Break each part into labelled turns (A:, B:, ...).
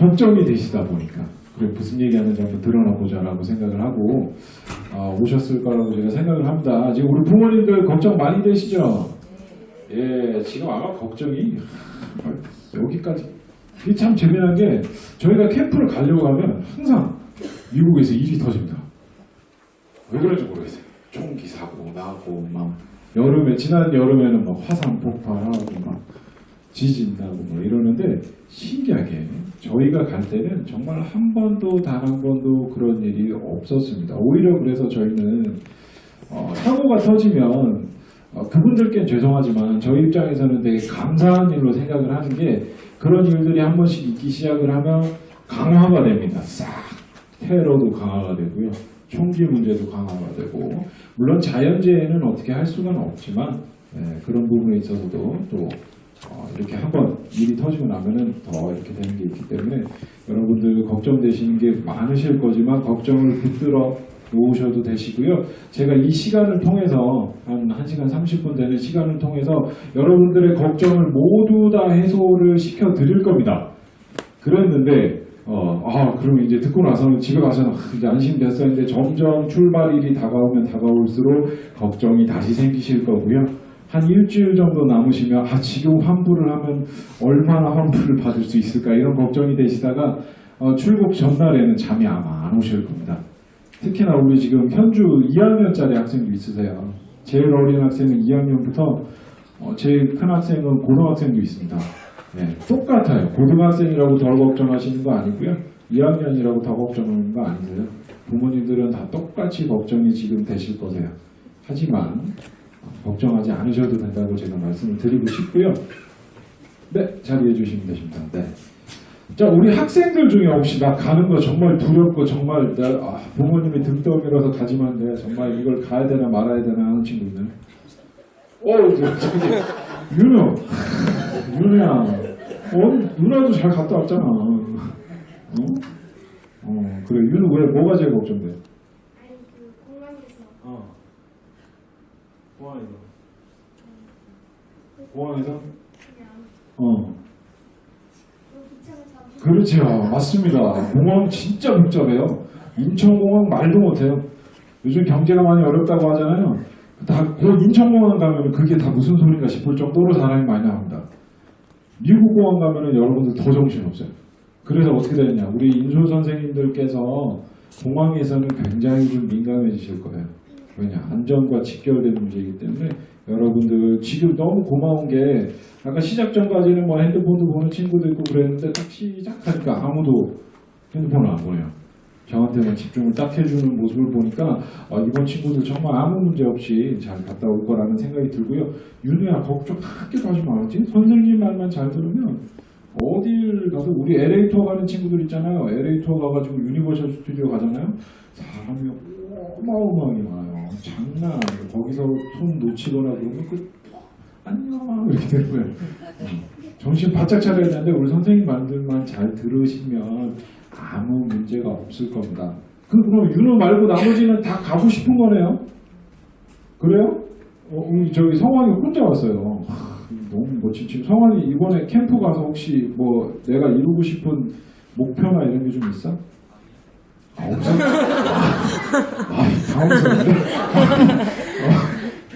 A: 걱정이 되시다 보니까 그래 무슨 얘기하는지 한번 드러나 보자라고 생각을 하고 오셨을 거라고 제가 생각을 합니다. 지금 우리 부모님들 걱정 많이 되시죠? 예, 지금 아마 걱정이 여기까지. 이게 참 재미난 게 저희가 캠프를 가려고 하면 항상 미국에서 일이 터집니다. 왜 그런지 모르겠어요. 총기 사고 나고 막 여름에 지난 여름에는 막 화산 폭발하고 막 지진 나고 뭐 이러는데 신기하게 저희가 갈 때는 정말 한 번도 단 한 번도 그런 일이 없었습니다. 오히려 그래서 저희는 사고가 터지면 그분들께는 죄송하지만 저희 입장에서는 되게 감사한 일로 생각을 하는 게 그런 일들이 한 번씩 있기 시작을 하면 강화가 됩니다. 싹 테러도 강화가 되고요. 총기 문제도 강화가 되고 물론 자연재해는 어떻게 할 수가 없지만 그런 부분에 있어서도 또 이렇게 한번 일이 터지고 나면은 더 이렇게 되는 게 있기 때문에 여러분들 걱정되시는 게 많으실 거지만 걱정을 붙들어 놓으셔도 되시고요. 제가 이 시간을 통해서 한 1시간 30분 되는 시간을 통해서 여러분들의 걱정을 모두 다 해소를 시켜 드릴 겁니다. 그랬는데 그러면 이제 듣고 나서는 집에 가서는 이제 안심됐어 했는데 점점 출발일이 다가오면 다가올수록 걱정이 다시 생기실 거고요. 한 일주일 정도 남으시면 지금 환불을 하면 얼마나 환불을 받을 수 있을까 이런 걱정이 되시다가 출국 전날에는 잠이 아마 안 오실 겁니다. 특히나 우리 지금 현주 2학년짜리 학생도 있으세요. 제일 어린 학생은 2학년부터 제일 큰 학생은 고등학생도 있습니다. 네, 똑같아요. 고등학생이라고 덜 걱정하시는 거 아니고요. 2학년이라고 더 걱정하는 거 아니세요. 부모님들은 다 똑같이 걱정이 지금 되실 거세요. 하지만 걱정하지 않으셔도 된다고 제가 말씀을 드리고 싶고요. 네, 자리해 주시면 되십니다. 네. 자, 우리 학생들 중에 혹시 나 가는 거 정말 두렵고 정말 부모님이 등 떠밀어서 가지만 내가 정말 이걸 가야 되나 말아야 되나 하는 친구 있나요? 윤우. 윤우야. 누나도 잘 갔다 왔잖아. 그래. 윤우 왜 뭐가 제일 걱정돼?
B: 아니 공항에서.
A: 공항에서?
B: 그냥.
A: 그렇죠. 맞습니다. 공항 진짜 복잡해요. 인천공항 말도 못해요. 요즘 경제가 많이 어렵다고 하잖아요. 인천공항 가면 그게 다 무슨 소린가 싶을 정도로 사람이 많이 나옵니다. 미국 공항 가면 여러분들 더 정신없어요. 그래서 어떻게 되느냐. 우리 인솔 선생님들께서 공항에서는 굉장히 좀 민감해지실 거예요. 왜냐. 안전과 직결된 문제이기 때문에 여러분들 지금 너무 고마운 게 아까 시작 전까지는 뭐 핸드폰도 보는 친구도 있고 그랬는데 딱 시작하니까 아무도 핸드폰을 안 보내요. 저한테만 집중을 딱 해주는 모습을 보니까 이번 친구들 정말 아무 문제 없이 잘 갔다 올 거라는 생각이 들고요. 윤우야 걱정 크게 하지 말았지? 선생님 말만 잘 들으면 어딜 가도 우리 LA 투어 가는 친구들 있잖아요. LA 투어 가가지고 유니버셜 스튜디오 가잖아요. 사람이 어마어마하게 많아요. 장난 아니에요. 거기서 손 놓치거나 그러면 안녕 이렇게 되는 거예요. 정신 바짝 차려야 되는데 우리 선생님 말들만 잘 들으시면 아무 문제가 없을 겁니다. 그럼 윤호 말고 나머지는 다 가고 싶은 거네요? 그래요? 우리 저기 성환이 혼자 왔어요. 너무 멋진 친구. 성환이 이번에 캠프 가서 혹시 뭐 내가 이루고 싶은 목표나 이런 게 좀 있어? 없어? 당황스러운데?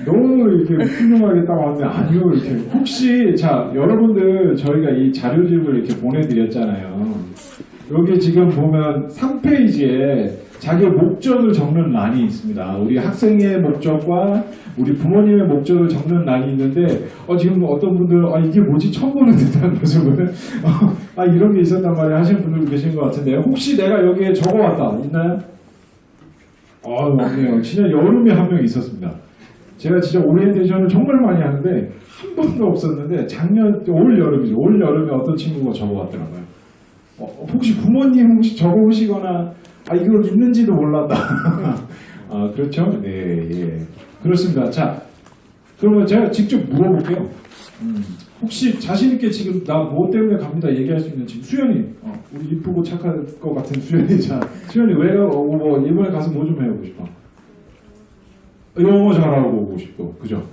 A: 너무 이렇게 훌륭하게 딱 왔는데 아니요 이렇게 혹시 여러분들 저희가 이 자료집을 이렇게 보내드렸잖아요. 여기 지금 보면 3페이지에 자기의 목적을 적는 란이 있습니다. 우리 학생의 목적과 우리 부모님의 목적을 적는 란이 있는데 지금 어떤 분들 이게 뭐지 처음 보는 듯한 모습을 이런 게 있었단 말이야 하시는 분들도 계신 것 같은데요. 혹시 내가 여기에 적어왔다 있나요? 없네요. 진짜 여름에 한 명 있었습니다. 제가 진짜 오리엔테이션을 정말 많이 하는데 한 번도 없었는데 올 여름이죠. 올 여름에 어떤 친구가 적어왔더라고요. 혹시 부모님 혹시 적어오시거나 이걸 있는지도 몰랐다. 그렇죠? 네, 예. 그렇습니다. 자, 그러면 제가 직접 물어볼게요. 혹시 자신있게 지금 나 뭐 때문에 갑니다 얘기할 수 있는 지금 수연이 우리 이쁘고 착할 것 같은 수연이 수연이 왜 이번에 가서 뭐 좀 해보고 싶어? 영어 잘하고 오고 싶고 그죠?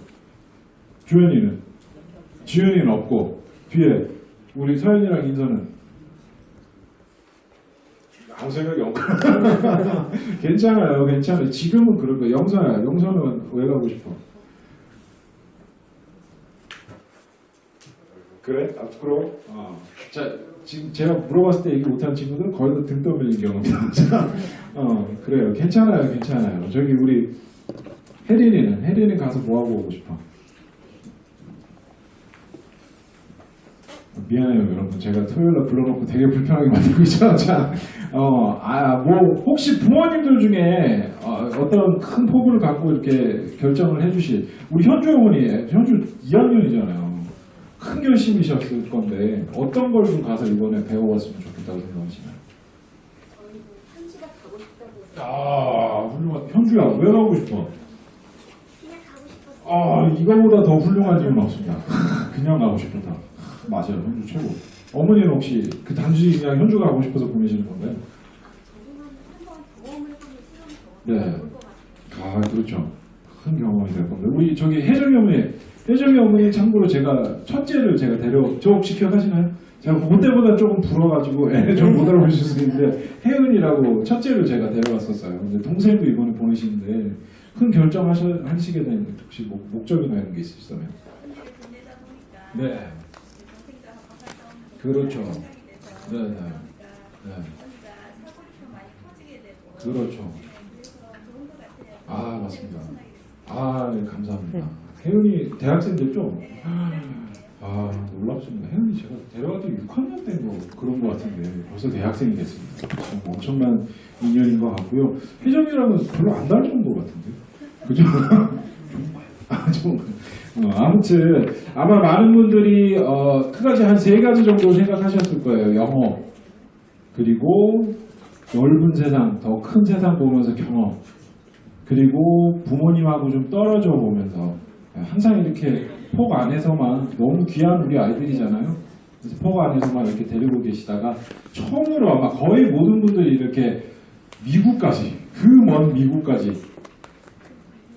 A: 지윤이는 없고 뒤에 우리 서연이랑 인서는 아무 생각이 없고. 괜찮아요, 괜찮아요. 지금은 그럴 거예요. 영선아, 영선은 왜 가고 싶어? 그래? 앞으로? 자, 지금 제가 물어봤을 때 얘기 못한 친구들은 거의 다 등 떠밀린 경우입니다. 그래요. 괜찮아요, 괜찮아요. 저기 우리 혜린이는 가서 뭐 하고 오고 싶어? 미안해요, 여러분. 제가 토요일날 불러놓고 되게 불편하게 만들고 있잖아. 자, 혹시 부모님들 중에 어떤 큰 포부를 갖고 이렇게 결정을 해주실 우리 현주 어머니, 현주 2학년이잖아요. 큰 결심이셨을 건데 어떤 걸 좀 가서 이번에 배워왔으면 좋겠다고 생각하시나요?
C: 저는 현지가 가고 싶다고
A: 훌륭한. 현주야, 왜 가고 싶어?
B: 그냥 가고 싶었어요.
A: 이거보다 더 훌륭한 질문 없습니다. 그냥 가고 싶었다. 맞아요, 현주 최고. 어머니는 혹시 그 단지 그냥 현주가 가고 싶어서 보내시는 건가요?
C: 저는 한번 경험을 해보는 시간이
A: 네.
C: 더 좋을 것 같아요.
A: 그렇죠. 큰 경험이 될 겁니다. 우리 저기 혜정이 어머니 참고로 제가 첫째를 제가 저 혹시 기억하시나요? 제가 그때보다 조금 불어가지고 좀 못 알아보실 수 있는데 혜은이라고 첫째를 제가 데려갔었어요. 근데 동생도 이번에 보내시는데 큰 결정하시게 된 혹시 목적이나 이런 게 있으시다면?
C: 보내다 보니까
A: 네.
C: 동생도 한번 활동하고
A: 그렇죠.
C: 생각이 돼서
A: 네.
C: 언니가 사고리표 많이 퍼지게 되고
A: 그렇죠.
C: 그래서 좋은 것 같아요.
A: 맞습니다.
C: 추천하게 됐어요.
A: 네, 감사합니다. 혜은이 대학생 됐죠? 놀랍습니다. 혜은이 제가 데려가도 6학년 때 그런 것 같은데 벌써 대학생이 됐습니다. 참 엄청난 인연인 것 같고요. 혜정이랑은 별로 안 다른 것 같은데, 그죠? 아무튼 아마 많은 분들이 크가지 한 3가지 정도 생각하셨을 거예요. 영어, 그리고 넓은 세상, 더 큰 세상 보면서 경험, 그리고 부모님하고 좀 떨어져 보면서 항상 이렇게 폭 안에서만, 너무 귀한 우리 아이들이잖아요. 그래서 폭 안에서만 이렇게 데리고 계시다가 처음으로 아마 거의 모든 분들이 이렇게 미국까지, 그 먼 미국까지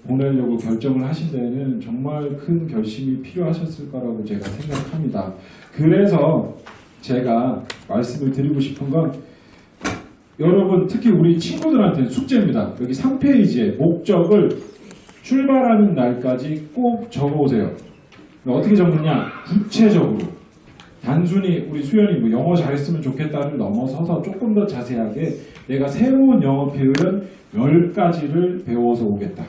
A: 보내려고 결정을 하신 데는 정말 큰 결심이 필요하셨을 거라고 제가 생각합니다. 그래서 제가 말씀을 드리고 싶은 건, 여러분 특히 우리 친구들한테는 숙제입니다. 여기 3페이지에 목적을 출발하는 날까지 꼭 적어오세요. 어떻게 적느냐? 구체적으로. 단순히 우리 수연이 뭐 영어 잘했으면 좋겠다를 넘어서서 조금 더 자세하게 내가 새로운 영어 표현 10가지를 배워서 오겠다.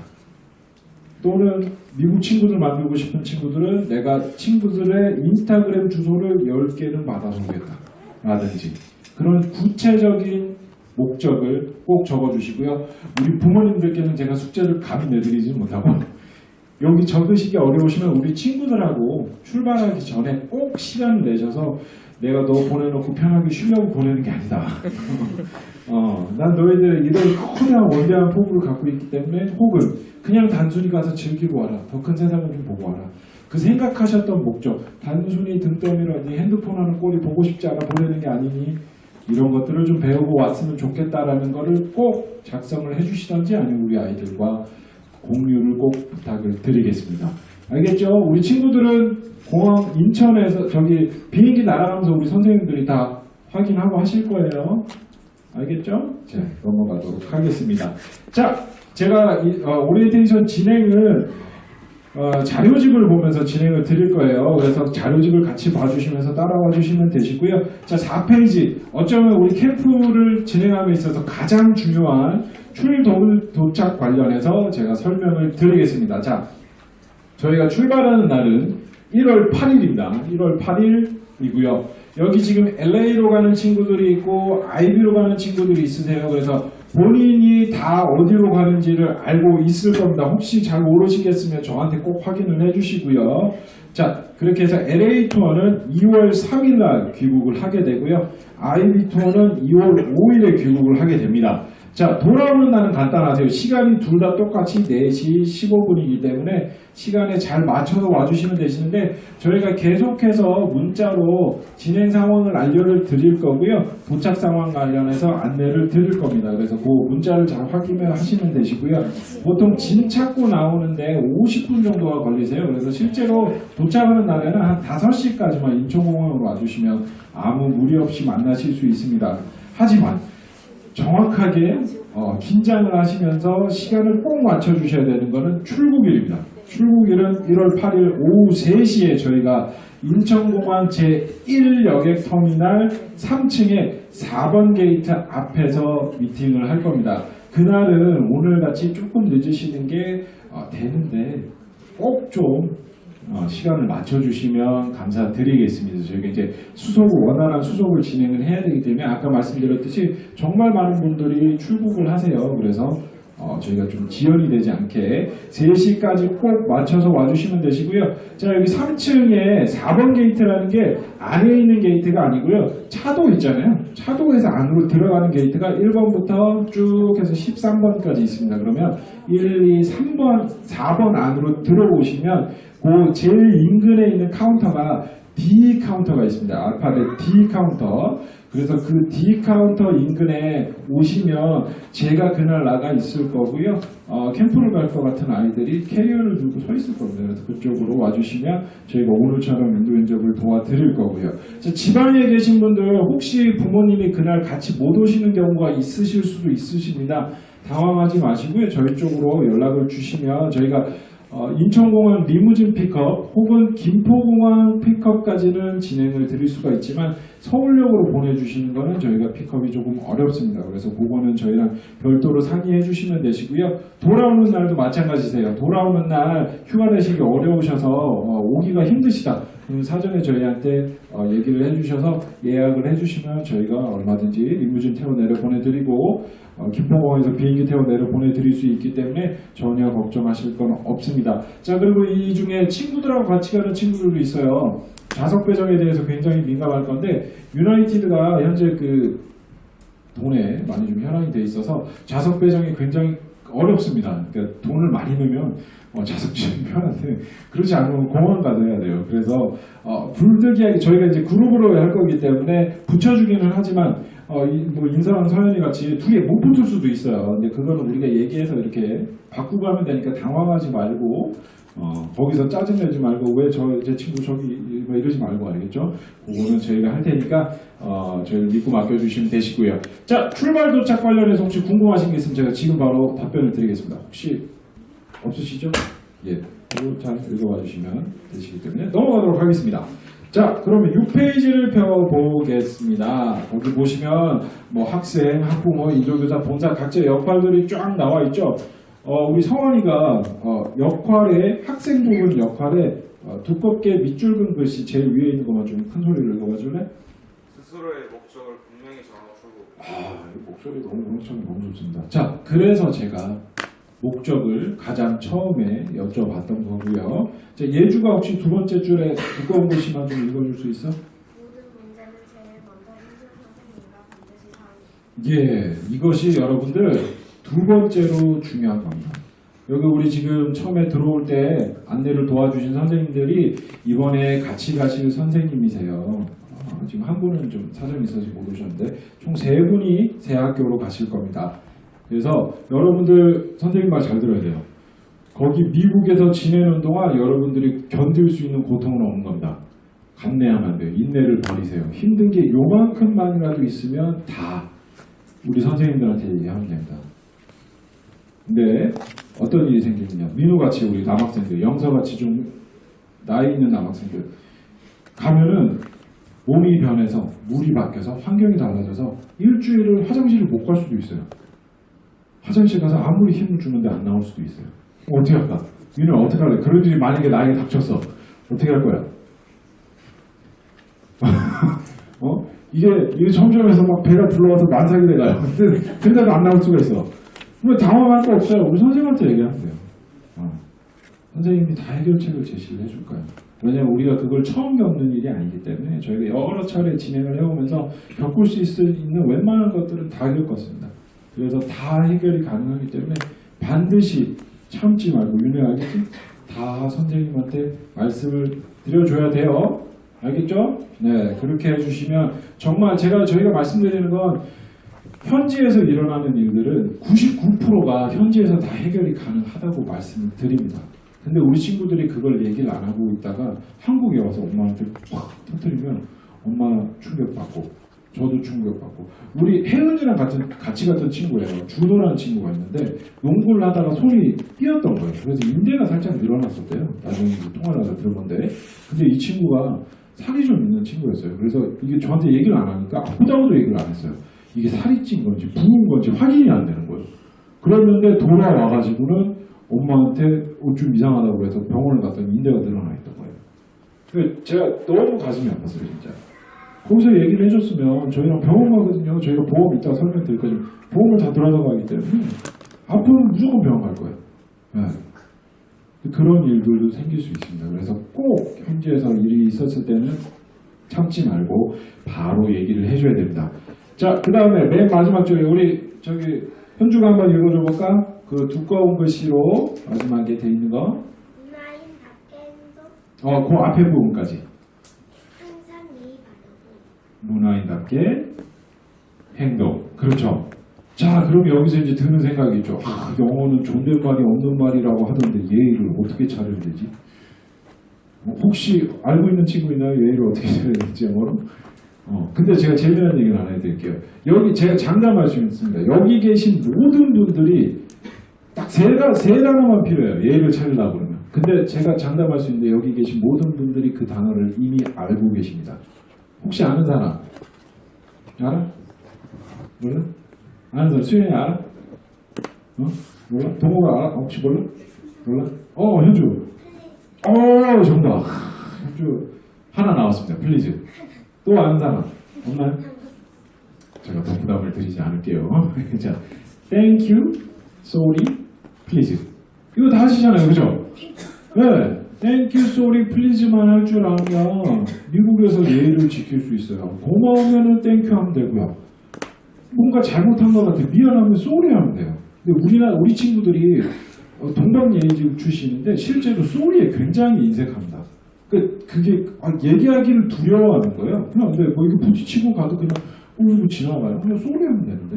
A: 또는 미국 친구들 만들고 싶은 친구들은 내가 친구들의 인스타그램 주소를 10개는 받아서 오겠다. 라든지 그런 구체적인 목적을 꼭 적어주시고요. 우리 부모님들께는 제가 숙제를 감히 내드리지 못하고 여기 적으시기 어려우시면 우리 친구들하고 출발하기 전에 꼭 시간을 내셔서 내가 너 보내놓고 편하게 쉬려고 보내는 게 아니다. 난 너희들의 이런 커다란 원대한 포부를 갖고 있기 때문에, 혹은 그냥 단순히 가서 즐기고 와라. 더 큰 세상을 좀 보고 와라. 그 생각하셨던 목적, 단순히 등떠미로 네 핸드폰 하는 꼴이 보고 싶지 않아 보내는 게 아니니 이런 것들을 좀 배우고 왔으면 좋겠다라는 거를 꼭 작성을 해주시던지, 아니면 우리 아이들과 공유를 꼭 부탁을 드리겠습니다. 알겠죠? 우리 친구들은 공항 인천에서 저기 비행기 날아가면서 우리 선생님들이 다 확인하고 하실 거예요. 알겠죠? 자, 넘어가도록 하겠습니다. 자, 제가 오리엔테이션 진행을 자료집을 보면서 진행을 드릴 거예요. 그래서 자료집을 같이 봐주시면서 따라와 주시면 되시고요. 자, 4페이지. 어쩌면 우리 캠프를 진행함에 있어서 가장 중요한 도착 관련해서 제가 설명을 드리겠습니다. 저희가 출발하는 날은 1월 8일입니다. 1월 8일이고요. 여기 지금 LA로 가는 친구들이 있고 IB로 가는 친구들이 있으세요. 그래서 본인이 다 어디로 가는지를 알고 있을 겁니다. 혹시 잘 모르시겠으면 저한테 꼭 확인을 해주시고요. 자, 그렇게 해서 LA 투어는 2월 3일 날 귀국을 하게 되고요. IB 투어는 2월 5일에 귀국을 하게 됩니다. 자, 돌아오는 날은 간단하세요. 시간이 둘 다 똑같이 4시 15분이기 때문에 시간에 잘 맞춰서 와주시면 되시는데, 저희가 계속해서 문자로 진행 상황을 알려를 드릴 거고요. 도착 상황 관련해서 안내를 드릴 겁니다. 그래서 그 문자를 잘 확인을 하시면 되시고요. 보통 짐 찾고 나오는데 50분 정도가 걸리세요. 그래서 실제로 도착하는 날에는 한 5시까지만 인천공항으로 와주시면 아무 무리 없이 만나실 수 있습니다. 하지만 정확하게 긴장을 하시면서 시간을 꼭 맞춰주셔야 되는 것은 출국일입니다. 출국일은 1월 8일 오후 3시에 저희가 인천공항 제1여객 터미널 3층에 4번 게이트 앞에서 미팅을 할 겁니다. 그날은 오늘같이 조금 늦으시는 게 되는데 꼭 좀 시간을 맞춰주시면 감사드리겠습니다. 저희가 이제 원활한 수속을 진행을 해야 되기 때문에 아까 말씀드렸듯이 정말 많은 분들이 출국을 하세요. 그래서 저희가 좀 지연이 되지 않게 3시까지 꼭 맞춰서 와주시면 되시고요. 자, 여기 3층에 4번 게이트라는 게 안에 있는 게이트가 아니고요. 차도 있잖아요. 차도에서 안으로 들어가는 게이트가 1번부터 쭉 해서 13번까지 있습니다. 그러면 1, 2, 3번, 4번 안으로 들어오시면 그 제일 인근에 있는 카운터가 D 카운터가 있습니다. 알파벳 D 카운터. 그래서 그 D 카운터 인근에 오시면 제가 그날 나가 있을 거고요. 캠프를 갈 것 같은 아이들이 캐리어를 들고 서 있을 겁니다. 그래서 그쪽으로 와주시면 저희가 오늘처럼 인도 면접을 도와드릴 거고요. 자, 지방에 계신 분들 혹시 부모님이 그날 같이 못 오시는 경우가 있으실 수도 있으십니다. 당황하지 마시고요. 저희 쪽으로 연락을 주시면 저희가 인천공항 리무진 픽업 혹은 김포공항 픽업까지는 진행을 드릴 수가 있지만 서울역으로 보내주시는 거는 저희가 픽업이 조금 어렵습니다. 그래서 그거는 저희랑 별도로 상의해 주시면 되시고요. 돌아오는 날도 마찬가지세요. 돌아오는 날 휴가 내시기 어려우셔서 오기가 힘드시다. 그럼 사전에 저희한테 얘기를 해주셔서 예약을 해주시면 저희가 얼마든지 리무진 태워 내려 보내드리고 김포공항에서 비행기 태워 내려 보내드릴 수 있기 때문에 전혀 걱정하실 건 없습니다. 자, 그리고 이 중에 친구들하고 같이 가는 친구들도 있어요. 좌석 배정에 대해서 굉장히 민감할 건데 유나이티드가 현재 그 돈에 많이 좀 현황이 돼 있어서 좌석 배정이 굉장히 어렵습니다. 그러니까 돈을 많이 넣으면 좌석증이 편한데 그렇지 않으면 공항 가서 해야 돼요. 그래서 불득이하게 저희가 이제 그룹으로 할 거기 때문에 붙여주기는 하지만 뭐 인사랑 서현이 같이 둘이 못 붙을 수도 있어요. 근데 그거는 우리가 얘기해서 이렇게 바꾸고 하면 되니까 당황하지 말고 거기서 짜증내지 말고 왜 제 친구 저기 뭐 이러지 말고 알겠죠? 그거는 저희가 할 테니까 저희를 믿고 맡겨주시면 되시고요. 자, 출발 도착 관련해서 혹시 궁금하신 게 있으면 제가 지금 바로 답변을 드리겠습니다. 혹시 없으시죠? 예, 그거 잘 읽어봐 주시면 되시기 때문에 넘어가도록 하겠습니다. 자, 그러면 6페이지를 펴보겠습니다. 거기 보시면 뭐 학생, 학부모, 인조교사, 본사 각자의 역할들이 쫙 나와 있죠. 우리 성원이가 역할에 학생 부분 역할에 두껍게 밑줄 긋은 글씨 제일 위에 있는 것만 좀 큰 소리로 읽어봐 줄래?
D: 스스로의 목적을 분명히 정하고
A: 이 목소리 너무 좋습니다. 자, 그래서 제가 목적을 가장 처음에 여쭤봤던 거고요. 자, 예주가 혹시 두 번째 줄에 두꺼운 글씨만 좀 읽어줄 수 있어?
B: 모든 문제는 제일 먼저 힘든 선생님과 반드시 상의.
A: 예, 이것이 여러분들 두 번째로 중요한 겁니다. 여기 우리 지금 처음에 들어올 때 안내를 도와주신 선생님들이 이번에 같이 가실 선생님이세요. 지금 한 분은 좀 사정이 있어서 못 오셨는데 총 3분이 새 학교로 가실 겁니다. 그래서 여러분들 선생님 말 잘 들어야 돼요. 거기 미국에서 지내는 동안 여러분들이 견딜 수 있는 고통은 없는 겁니다. 감내하면 안 돼요. 인내를 버리세요. 힘든 게 요만큼만이라도 있으면 다 우리 선생님들한테 얘기하면 됩니다. 근데 어떤 일이 생기느냐. 민우같이 우리 남학생들, 영서같이 좀 나이 있는 남학생들 가면은 몸이 변해서 물이 바뀌어서 환경이 달라져서 일주일을 화장실을 못 갈 수도 있어요. 화장실 가서 아무리 힘을 주는데 안 나올 수도 있어요. 어떻게 할까? 민우는 어떻게 할래? 그런 일이 만약에 나에게 닥쳤어. 어떻게 할 거야? 이게 점점에서 막 배가 불러와서 만삭이 돼가요. 근데도 안 나올 수가 있어. 뭐 당황할 거 없어요. 우리 선생님한테 얘기하면 돼요. 선생님이 다 해결책을 제시를 해줄 거예요. 왜냐하면 우리가 그걸 처음 겪는 일이 아니기 때문에 저희가 여러 차례 진행을 해오면서 겪을 수 있는 웬만한 것들은 다 겪었습니다. 그래서 다 해결이 가능하기 때문에 반드시 참지 말고 윤혜 알겠지? 다 선생님한테 말씀을 드려줘야 돼요. 알겠죠? 네, 그렇게 해주시면 정말 저희가 말씀드리는 건 현지에서 일어나는 일들은 99%가 현지에서 다 해결이 가능하다고 말씀을 드립니다. 근데 우리 친구들이 그걸 얘기를 안 하고 있다가 한국에 와서 엄마한테 팍 터뜨리면 엄마 충격받고 저도 충격받고. 우리 혜은이랑 같이 갔던 친구예요. 준호라는 친구가 있는데 농구를 하다가 손이 삐었던 거예요. 그래서 인대가 살짝 늘어났었대요. 나중에 통화를 하다 들어본데. 근데 이 친구가 살이 좀 있는 친구였어요. 그래서 이게 저한테 얘기를 안 하니까 아프다고도 얘기를 안 했어요. 이게 살이 찐 건지 부은 건지 확인이 안 되는 거예요. 그랬는데 돌아와가지고는 엄마한테 좀 이상하다고 해서 병원을 갔더니 인대가 늘어나 있던 거예요. 그래서 제가 너무 가슴이 아팠어요, 진짜. 거기서 얘기를 해줬으면 저희랑 병원 가거든요. 저희가 보험 있다가 설명드릴 거지만 보험을 다 들어서 가기 때문에 아프면 무조건 병원 갈 거예요. 네. 그런 일들도 생길 수 있습니다. 그래서 꼭 현지에서 일이 있었을 때는 참지 말고 바로 얘기를 해줘야 됩니다. 자, 그 다음에 맨 마지막 줄에 우리 저기 현주가 한번 읽어줘 볼까? 그 두꺼운 글씨로 마지막에 돼 있는 거.
B: 문화인 밖에도
A: 그 앞에 부분까지.
B: 항상 예의 바르고
A: 문화인답게 행동. 그렇죠. 자, 그럼 여기서 이제 드는 생각이 있죠. 영어는 존댓말이 없는 말이라고 하던데 예의를 어떻게 차려야 되지? 혹시 알고 있는 친구 있나요? 예의를 어떻게 차려야 될지 영어로? 근데 제가 재미난 얘기를 하나 해드릴게요. 여기 제가 장담할 수 있습니다. 여기 계신 모든 분들이 딱 세 단어만 필요해요. 예의를 차리려고 그러면. 근데 제가 장담할 수 있는데 여기 계신 모든 분들이 그 단어를 이미 알고 계십니다. 혹시 아는 사람? 알아? 몰라? 아는 사람? 수현이 알아? 몰라? 동호가 알아? 혹시 몰라? 몰라? 현주. 정답. 현주 하나 나왔습니다. 플리즈. 또 아는 사람? 없나요? 제가 더 부담을 드리지 않을게요. 자, thank you, sorry, please. 이거 다 하시잖아요, 그죠? 네, thank you, sorry, please만 할 줄 알면 미국에서 예의를 지킬 수 있어요. 고마우면은 thank you 하면 되고요. 뭔가 잘못한 것 같아 미안하면 sorry 하면 돼요. 근데 우리 친구들이 동방예의지국 출신인데 실제로 sorry에 굉장히 인색합니다. 그게 얘기하기를 두려워하는 거예요. 그냥 뭐 이렇게 부딪히고 가도 그냥 뭐 지나가요. 그냥 쏘리 하면 되는데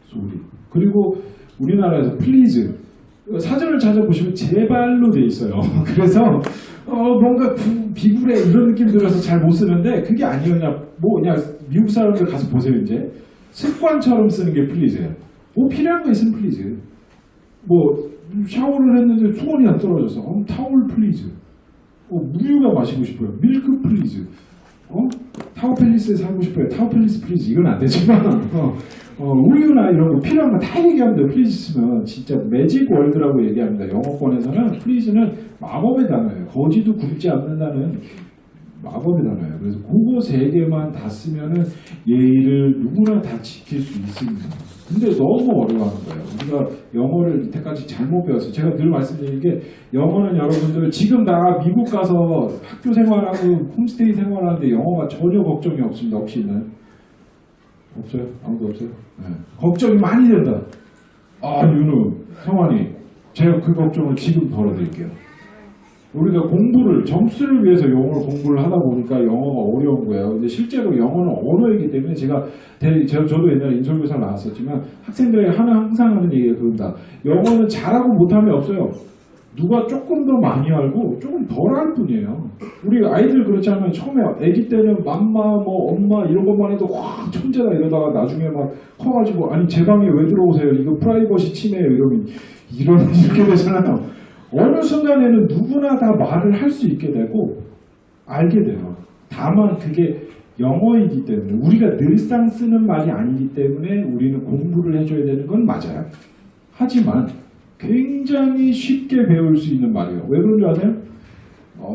A: 쏘리. 그리고 우리나라에서 플리즈 사전을 찾아보시면 제발로 돼 있어요. 그래서 뭔가 비굴해 이런 느낌 들어서 잘 못 쓰는데 그게 아니었냐. 그냥 미국 사람들 가서 보세요. 이제 습관처럼 쓰는 게 플리즈예요. 뭐 필요한 거 있으면 플리즈. 뭐 샤워를 했는데 수건이 안 떨어져서 타올 플리즈. 우유가 마시고 싶어요. 밀크 플리즈. 타워팰리스에 살고 싶어요. 타워팰리스 플리즈. 이건 안 되지만 우유나 이런 거 필요한 거 다 얘기하면 돼요. 플리즈 쓰면 진짜 매직 월드라고 얘기합니다. 영어권에서는 플리즈는 마법의 단어예요. 거지도 굶지 않는다는 마법의 단어예요. 그래서 그거 세 개만 다 쓰면은 예의를 누구나 다 지킬 수 있습니다. 근데 너무 어려워하는 거예요. 우리가 영어를 이때까지 잘못 배웠어요. 제가 늘 말씀드리는 게 영어는 여러분들 지금 다 미국 가서 학교 생활하고 홈스테이 생활하는데 영어가 전혀 걱정이 없습니다. 혹시 있나요? 없어요? 아무도 없어요? 네. 걱정이 많이 된다. 윤우, 성환이 제가 그 걱정을 지금 덜어드릴게요. 우리가 공부를 점수를 위해서 영어를 공부를 하다 보니까 영어가 어려운 거예요. 근데 실제로 영어는 언어이기 때문에 저도 옛날에 인솔교사 나왔었지만 학생들에게 항상 하는 얘기가 그겁니다. 영어는 잘하고 못함이 없어요. 누가 조금 더 많이 알고 조금 덜 알 뿐이에요. 우리 아이들 그렇지 않으면 처음에 아기 때는 맘마 엄마 이런 것만 해도 와 천재다 이러다가 나중에 막 커가지고 아니 제 방에 왜 들어오세요? 이거 프라이버시 침해예요. 이러면 이렇게 되잖아요. 어느 순간에는 누구나 다 말을 할 수 있게 되고 알게 돼요. 다만 그게 영어이기 때문에 우리가 늘상 쓰는 말이 아니기 때문에 우리는 공부를 해줘야 되는 건 맞아요. 하지만 굉장히 쉽게 배울 수 있는 말이에요. 왜 그런 줄 아세요?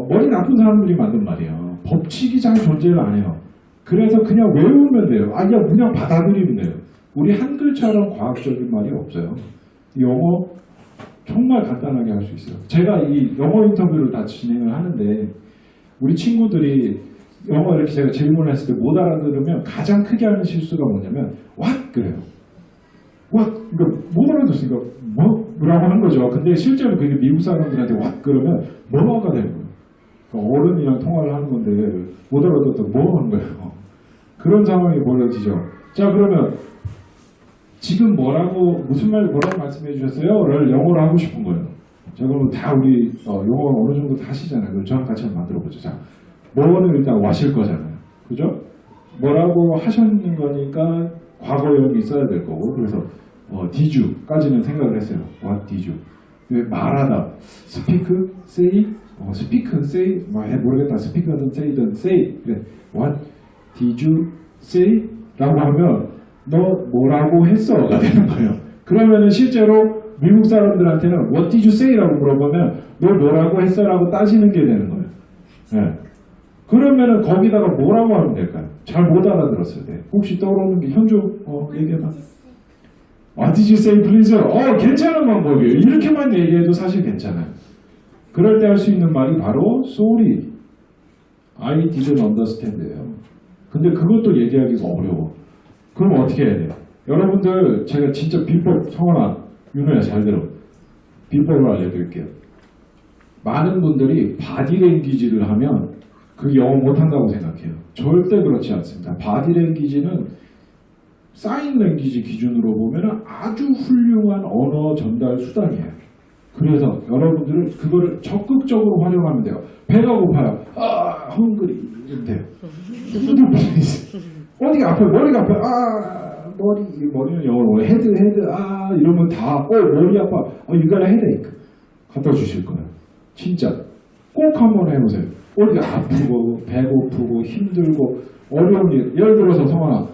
A: 머리 나쁜 사람들이 만든 말이에요. 법칙이 잘 존재를 안 해요. 그래서 그냥 외우면 돼요. 그냥 받아들이면 돼요. 우리 한글처럼 과학적인 말이 없어요. 영어 정말 간단하게 할 수 있어요. 제가 이 영어 인터뷰를 다 진행을 하는데 우리 친구들이 영어 이렇게 제가 질문을 했을 때 못 알아들으면 가장 크게 하는 실수가 뭐냐면 what 그래요. what 그러니까 못 알아듣으니까 뭐라고 하는 거죠. 근데 실제로 그게 미국 사람들한테 what 그러면 뭐가 되는 거예요. 그러니까 어른이랑 통화를 하는 건데 못 알아듣다가 뭐 하는 거예요. 그런 상황이 벌어지죠. 자 그러면 지금 무슨 뭐라고 말씀해 주셨어요?를 영어로 하고 싶은 거예요. 자, 그러면 다 우리 영어 어느 정도 다 하시잖아요. 그럼 저랑 같이 한번 만들어 보죠. 자, 뭐는 일단 와실 거잖아요. 그죠? 뭐라고 하셨는 거니까 과거형이 있어야 될 거고 그래서 did you까지는 생각을 했어요. what did you? 왜 말하다 speak, say, speak, say 뭐 모르겠다. speak든 say든 say 그래. what did you say? 라고 하면 너 뭐라고 했어가 되는 거예요. 그러면은 실제로 미국 사람들한테는 what did you say? 라고 물어보면 너 뭐라고 했어? 라고 따지는 게 되는 거예요. 네. 그러면은 거기다가 뭐라고 하면 될까요? 잘 못 알아들었을 때 혹시 떠오르는 게 현주 얘기해봐. What did you say please? 괜찮은 방법이에요. 이렇게만 얘기해도 사실 괜찮아요. 그럴 때 할 수 있는 말이 바로 sorry, I didn't understand예요. 근데 그것도 얘기하기가 어려워. 그럼 어떻게 해야 돼요? 여러분들 제가 진짜 비법, 성원아, 윤호야 잘 들어. 비법을 알려드릴게요. 많은 분들이 바디랭귀지를 하면 그 영어 못한다고 생각해요. 절대 그렇지 않습니다. 바디랭귀지는 사인랭귀지 기준으로 보면 아주 훌륭한 언어 전달 수단이에요. 그래서 여러분들은 그거를 적극적으로 활용하면 돼요. 배가 고파요. 헝그리 이러면 돼요. 어디가 아파요? 머리가 아파요. 머리는 영어로 헤드 이러면 다 머리 아파. You got a headache. 갖다 주실 거예요. 진짜 꼭 한번 해보세요. 어디가 아프고 배고프고 힘들고 어려운 일. 예를 들어서 성환아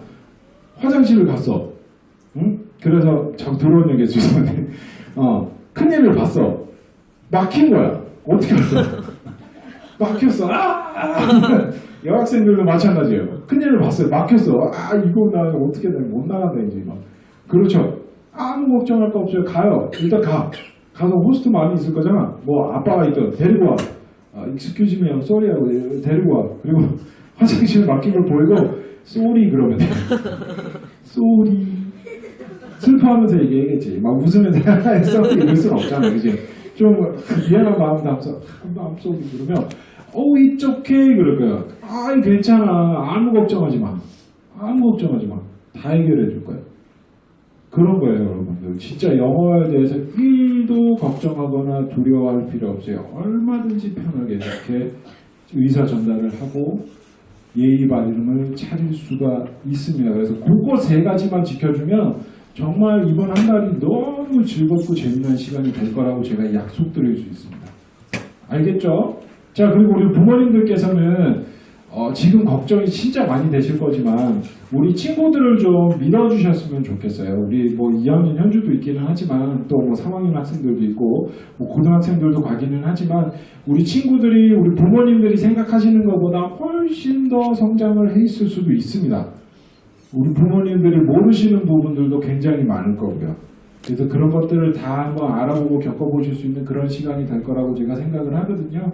A: 화장실을 갔어. 응? 그래서 참 들어온 얘기 죄송한데 큰일을 봤어. 막힌 거야. 어떻게 할까? 막혔어. 여학생들도 마찬가지예요. 큰일을 봤어요. 막혔어. 이거 나 어떻게 못 나간다 이제 막. 그렇죠. 아무 걱정할 거 없어요. 가요. 일단 가서 호스트 많이 있을 거잖아. 뭐 아빠가 있든 데리고 와. excuse me, sorry 하고 데리고 와. 그리고 화장실 막힌 걸 보이고 sorry 그러면 돼. sorry. 슬퍼하면서 얘기하겠지. 막 웃으면서 sorry 이럴 수는 없잖아. 그지? 좀 미안한 마음 담아서 I'm sorry 그러면 it's okay 그럴 거야. 괜찮아. 아무 걱정하지 마. 다 해결해 줄 거야. 그런 거예요, 여러분들. 진짜 영어에 대해서 1도 걱정하거나 두려워할 필요 없어요. 얼마든지 편하게 이렇게 의사 전달을 하고 예의 바름을 차릴 수가 있습니다. 그래서 그거 3가지만 지켜주면 정말 이번 한 달이 너무 즐겁고 재미난 시간이 될 거라고 제가 약속드릴 수 있습니다. 알겠죠? 자, 그리고 우리 부모님들께서는 지금 걱정이 진짜 많이 되실 거지만 우리 친구들을 좀 믿어주셨으면 좋겠어요. 우리 뭐 2학년 현주도 있기는 하지만 또 뭐 3학년 학생들도 있고 뭐 고등학생들도 가기는 하지만 우리 친구들이 우리 부모님들이 생각하시는 것보다 훨씬 더 성장을 해 있을 수도 있습니다. 우리 부모님들이 모르시는 부분들도 굉장히 많을 거고요. 그래서 그런 것들을 다 한번 알아보고 겪어보실 수 있는 그런 시간이 될 거라고 제가 생각을 하거든요.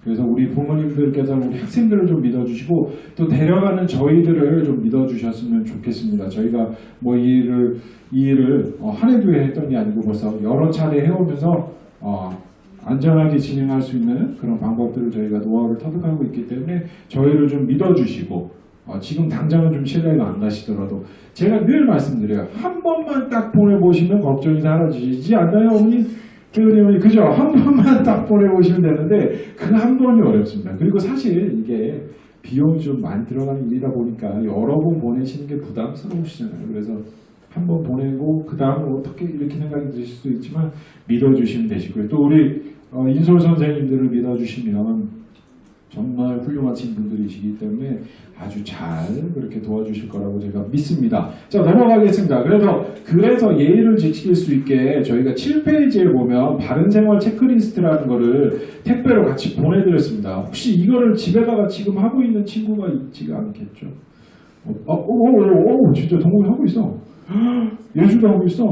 A: 그래서 우리 부모님들께서 우리 학생들을 좀 믿어주시고 또 데려가는 저희들을 좀 믿어주셨으면 좋겠습니다. 저희가 뭐 이 일을 한 해 두 해 했던 게 아니고 벌써 여러 차례 해오면서 안전하게 진행할 수 있는 그런 방법들을 저희가 노하우를 터득하고 있기 때문에 저희를 좀 믿어주시고 지금 당장은 좀 신뢰가 안 가시더라도 제가 늘 말씀드려요. 한 번만 딱 보내보시면 걱정이 사라지지 않나요, 어머니? 그죠? 한 번만 딱 보내보시면 되는데 그 한 번이 어렵습니다. 그리고 사실 이게 비용이 좀 많이 들어가는 일이다 보니까 여러 번 보내시는 게 부담스러우시잖아요. 그래서 한 번 보내고 그 다음은 어떻게 이렇게 생각이 드실 수도 있지만 믿어주시면 되시고요. 또 우리 인솔 선생님들을 믿어주시면 정말 훌륭하신 분들이시기 때문에 아주 잘 그렇게 도와주실 거라고 제가 믿습니다. 자, 넘어가겠습니다. 그래서 예의를 지킬 수 있게 저희가 7페이지에 보면 바른생활 체크리스트라는 거를 택배로 같이 보내드렸습니다. 혹시 이거를 집에다가 지금 하고 있는 친구가 있지가 않겠죠? 진짜 동욱이 하고 있어. 예주도 하고 있어.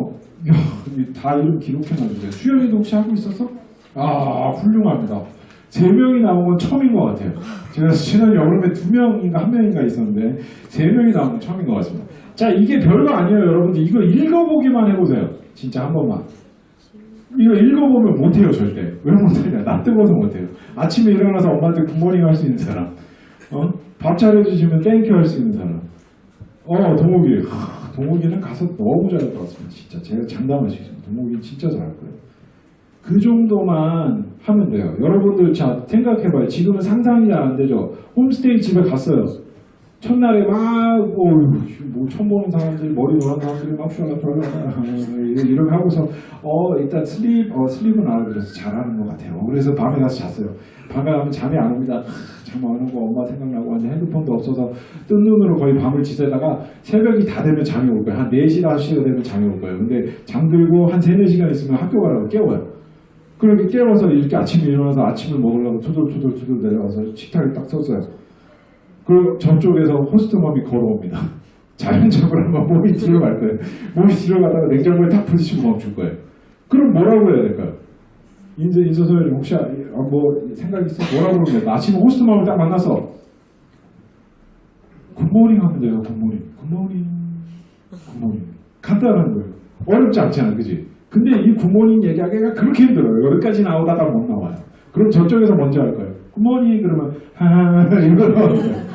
A: 이야, 다 이름 기록해놔주세요. 수영이도 혹시 하고 있었어? 훌륭합니다. 3명이 나온 건 처음인 것 같아요. 제가 지난 여름에 2명인가 1명인가 있었는데 3명이 나온 건 처음인 것 같습니다. 자, 이게 별거 아니에요, 여러분들. 이거 읽어보기만 해보세요. 진짜 한 번만. 이거 읽어보면 못해요, 절대. 왜 못하냐? 나 뜨거워서 못해요. 아침에 일어나서 엄마한테 굿모닝 할 수 있는 사람. 밥 차려주시면 땡큐 할 수 있는 사람. 동욱이. 동욱이는 가서 너무 잘할 것 같습니다. 진짜 제가 장담할 수 있습니다. 동욱이 진짜 잘할 거예요. 그 정도만 하면 돼요. 여러분들 자 생각해봐요. 지금은 상상이 잘 안 되죠. 홈스테이 집에 갔어요. 첫날에 뭐 처음 보는 사람들이 머리 노란 사람들이 막 이렇게 하고서 일단 슬립은 알아들어서 잘하는 것 같아요. 그래서 밤에 가서 잤어요. 밤에 가면 잠이 안 옵니다. 잠 안 오고 엄마 생각나고 완전 핸드폰도 없어서 뜬 눈으로 거의 밤을 지새다가 새벽이 다 되면 잠이 올 거예요. 한 4시, 5시가 되면 잠이 올 거예요. 근데 잠들고 한 3, 4시간 있으면 학교 가라고 깨워요. 그렇게 깨워서 이렇게 아침에 일어나서 아침을 먹으려고 투덜투덜 내려가서 식탁에 딱 섰어요. 그리고 저쪽에서 호스트맘이 걸어옵니다. 자연적으로 아마 몸이 뒤로 갈 거예요. 몸이 뒤로 가다가 냉장고에 탁 부딪히고 멈출 거예요. 그럼 뭐라고 해야 될까요? 인서소연님 혹시 뭐 생각 있어? 뭐라고 그러면 돼요? 아침에 호스트맘을 딱 만나서 굿모닝 하면 돼요. 굿모닝. 간단한 거예요. 어렵지 않잖아, 그지? 근데 이 굿모닝 얘기하기가 그렇게 힘들어요. 여기까지 나오다가 못 나와요. 그럼 저쪽에서 먼저 할 거예요. 굿모닝 그러면 이거 나와요.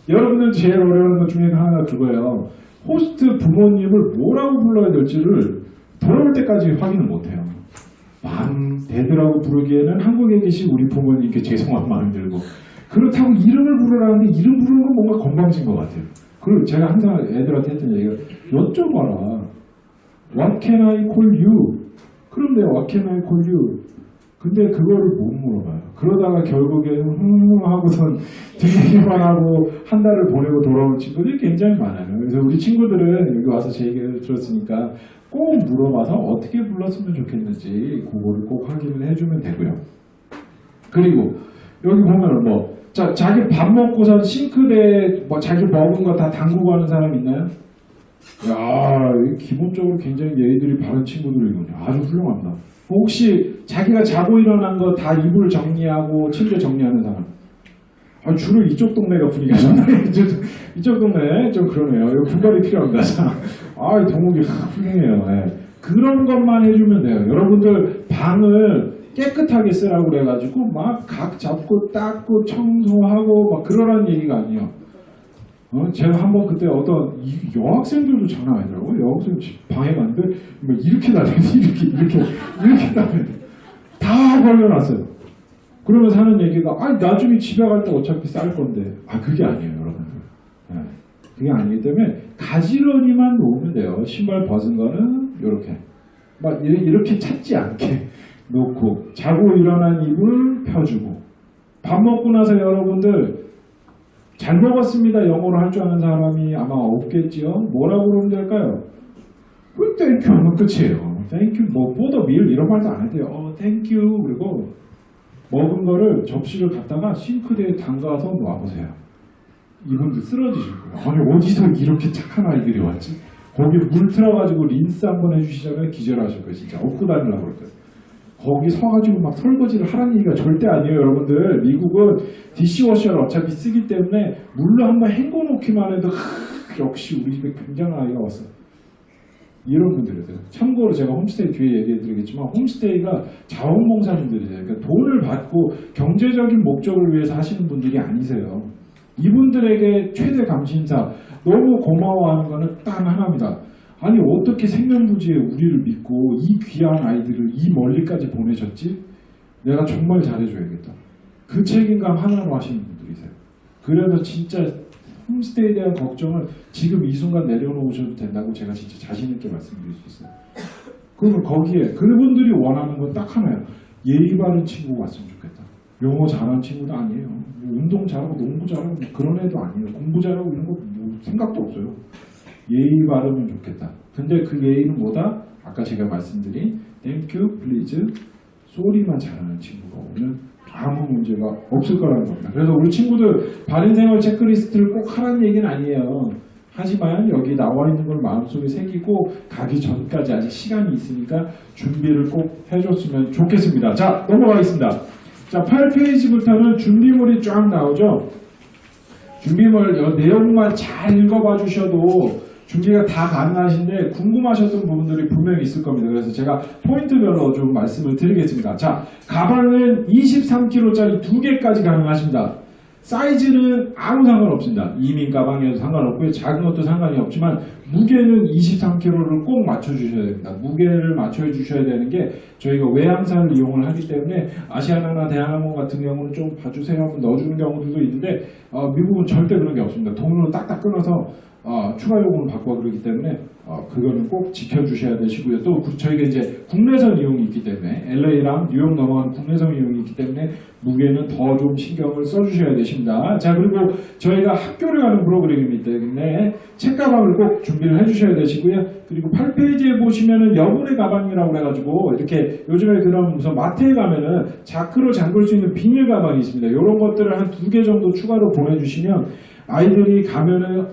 A: 여러분들 제일 어려운 것 중에 하나가 그거예요. 호스트 부모님을 뭐라고 불러야 될지를 돌아올 때까지 확인을 못해요. 데드라고 부르기에는 한국에 계신 우리 부모님께 죄송한 마음이 들고 그렇다고 이름을 부르라는데 이름 부르는 건 뭔가 건방진 것 같아요. 그리고 제가 항상 애들한테 했던 얘기가 여쭤봐라. What can I call you? 그럼 내가 What can I call you? 근데 그거를 못 물어봐요. 그러다가 결국에는 하고선 뒷얘기만 하고 한 달을 보내고 돌아온 친구들이 굉장히 많아요. 그래서 우리 친구들은 여기 와서 제 얘기를 들었으니까 꼭 물어봐서 어떻게 불렀으면 좋겠는지 그거를 꼭 확인을 해주면 되고요. 그리고 여기 보면 자기 밥 먹고선 싱크대에 자기 먹은 거 다 담그고 하는 사람 있나요? 야, 기본적으로 굉장히 예의들이 바른 친구들이군요. 아주 훌륭합니다. 혹시 자기가 자고 일어난 거 다 이불 정리하고 침대 정리하는 사람? 주로 이쪽 동네가 분위기가 좋네. 이쪽 동네 좀 그러네요. 이거 분발이 필요합니다. 동욱이 훌륭해요. 네. 그런 것만 해주면 돼요. 여러분들 방을 깨끗하게 쓰라고 그래가지고 막 각 잡고 닦고 청소하고 막 그러라는 얘기가 아니에요. 제가 한번 그때 어떤 여학생들도 장난 아니더라고요. 여학생 방에 갔는데 이렇게 다녔는데 이렇게 다녔는데 다 걸려놨어요. 그러면서 하는 얘기가 나중에 집에 갈 때 어차피 쌀 건데 그게 아니에요, 여러분들. 네. 그게 아니기 때문에 가지런히만 놓으면 돼요. 신발 벗은 거는 이렇게 찾지 않게 놓고 자고 일어난 이불 펴주고 밥 먹고 나서 여러분들 잘 먹었습니다. 영어로 할 줄 아는 사람이 아마 없겠지요. 뭐라고 그러면 될까요? 땡큐 하면 끝이에요. 땡큐 보더 밀 이런 말도 안 해도 돼요. 땡큐 그리고 먹은 거를 접시를 갖다가 싱크대에 담가서 놔보세요. 이분들 쓰러지실 거예요. 아니 어디서 이렇게 착한 아이들이 왔지? 거기 물 틀어가지고 린스 한번 해주시자면 기절하실 거예요. 진짜 업고 다니려고 그럴 거예요. 거기 서가지고 막 설거지를 하라는 얘기가 절대 아니에요. 여러분들 미국은 디시워셔를 어차피 쓰기 때문에 물로 한번 헹궈놓기만 해도 역시 우리 집에 굉장한 아이가 왔어요. 이런 분들이세요. 참고로 제가 홈스테이 뒤에 얘기해드리겠지만 홈스테이가 자원봉사님들이세요. 그러니까 돈을 받고 경제적인 목적을 위해서 하시는 분들이 아니세요. 이분들에게 최대 감신사 너무 고마워하는 거는 딱 하나입니다. 아니 어떻게 생명부지에 우리를 믿고 이 귀한 아이들을 이 멀리까지 보내셨지? 내가 정말 잘해줘야겠다. 그 책임감 하나로 하시는 분들이세요. 그래서 진짜 홈스테이에 대한 걱정을 지금 이 순간 내려놓으셔도 된다고 제가 진짜 자신 있게 말씀드릴 수 있어요. 그러면 거기에 그분들이 원하는 건 딱 하나예요. 예의 바른 친구가 왔으면 좋겠다. 영어 잘하는 친구도 아니에요. 운동 잘하고 농구 잘하고 그런 애도 아니에요. 공부 잘하고 이런 거 생각도 없어요. 예의 바르면 좋겠다. 근데 그 예의는 뭐다? 아까 제가 말씀드린 Thank you, please, sorry만 잘하는 친구가 오면 아무 문제가 없을 거라는 겁니다. 그래서 우리 친구들 바른생활 체크리스트를 꼭 하라는 얘기는 아니에요. 하지만 여기 나와 있는 걸 마음속에 새기고 가기 전까지 아직 시간이 있으니까 준비를 꼭 해줬으면 좋겠습니다. 자, 넘어가겠습니다. 자, 8페이지부터는 준비물이 쫙 나오죠. 준비물 내용만 잘 읽어봐 주셔도 준비가 다 가능하신데 궁금하셨던 부분들이 분명히 있을 겁니다. 그래서 제가 포인트별로 좀 말씀을 드리겠습니다. 자, 가방은 23kg짜리 2개까지 가능하십니다. 사이즈는 아무 상관없습니다. 이민 가방이어도 상관없고요. 작은 것도 상관이 없지만 무게는 23kg를 꼭 맞춰주셔야 됩니다. 무게를 맞춰주셔야 되는 게 저희가 외항사를 이용을 하기 때문에 아시아나나 대한항공 같은 경우는 좀 봐주세요 하면 넣어주는 경우들도 있는데 미국은 절대 그런 게 없습니다. 돈으로 딱딱 끊어서 추가 요금을 받고 그러기 때문에 그거는 꼭 지켜주셔야 되시고요. 또 저희가 이제 국내선 이용이 있기 때문에 LA랑 뉴욕 넘어가는 국내선 이용이 있기 때문에 무게는 더 좀 신경을 써주셔야 되십니다. 자, 그리고 저희가 학교를 가는 프로그램이기 때문에 책가방을 꼭 준비를 해주셔야 되시고요. 그리고 8페이지에 보시면은 여분의 가방이라고 해가지고 이렇게 요즘에 그런 무슨 마트에 가면은 자크로 잠글 수 있는 비닐 가방이 있습니다. 이런 것들을 한 2개 정도 추가로 보내주시면 아이들이 가면은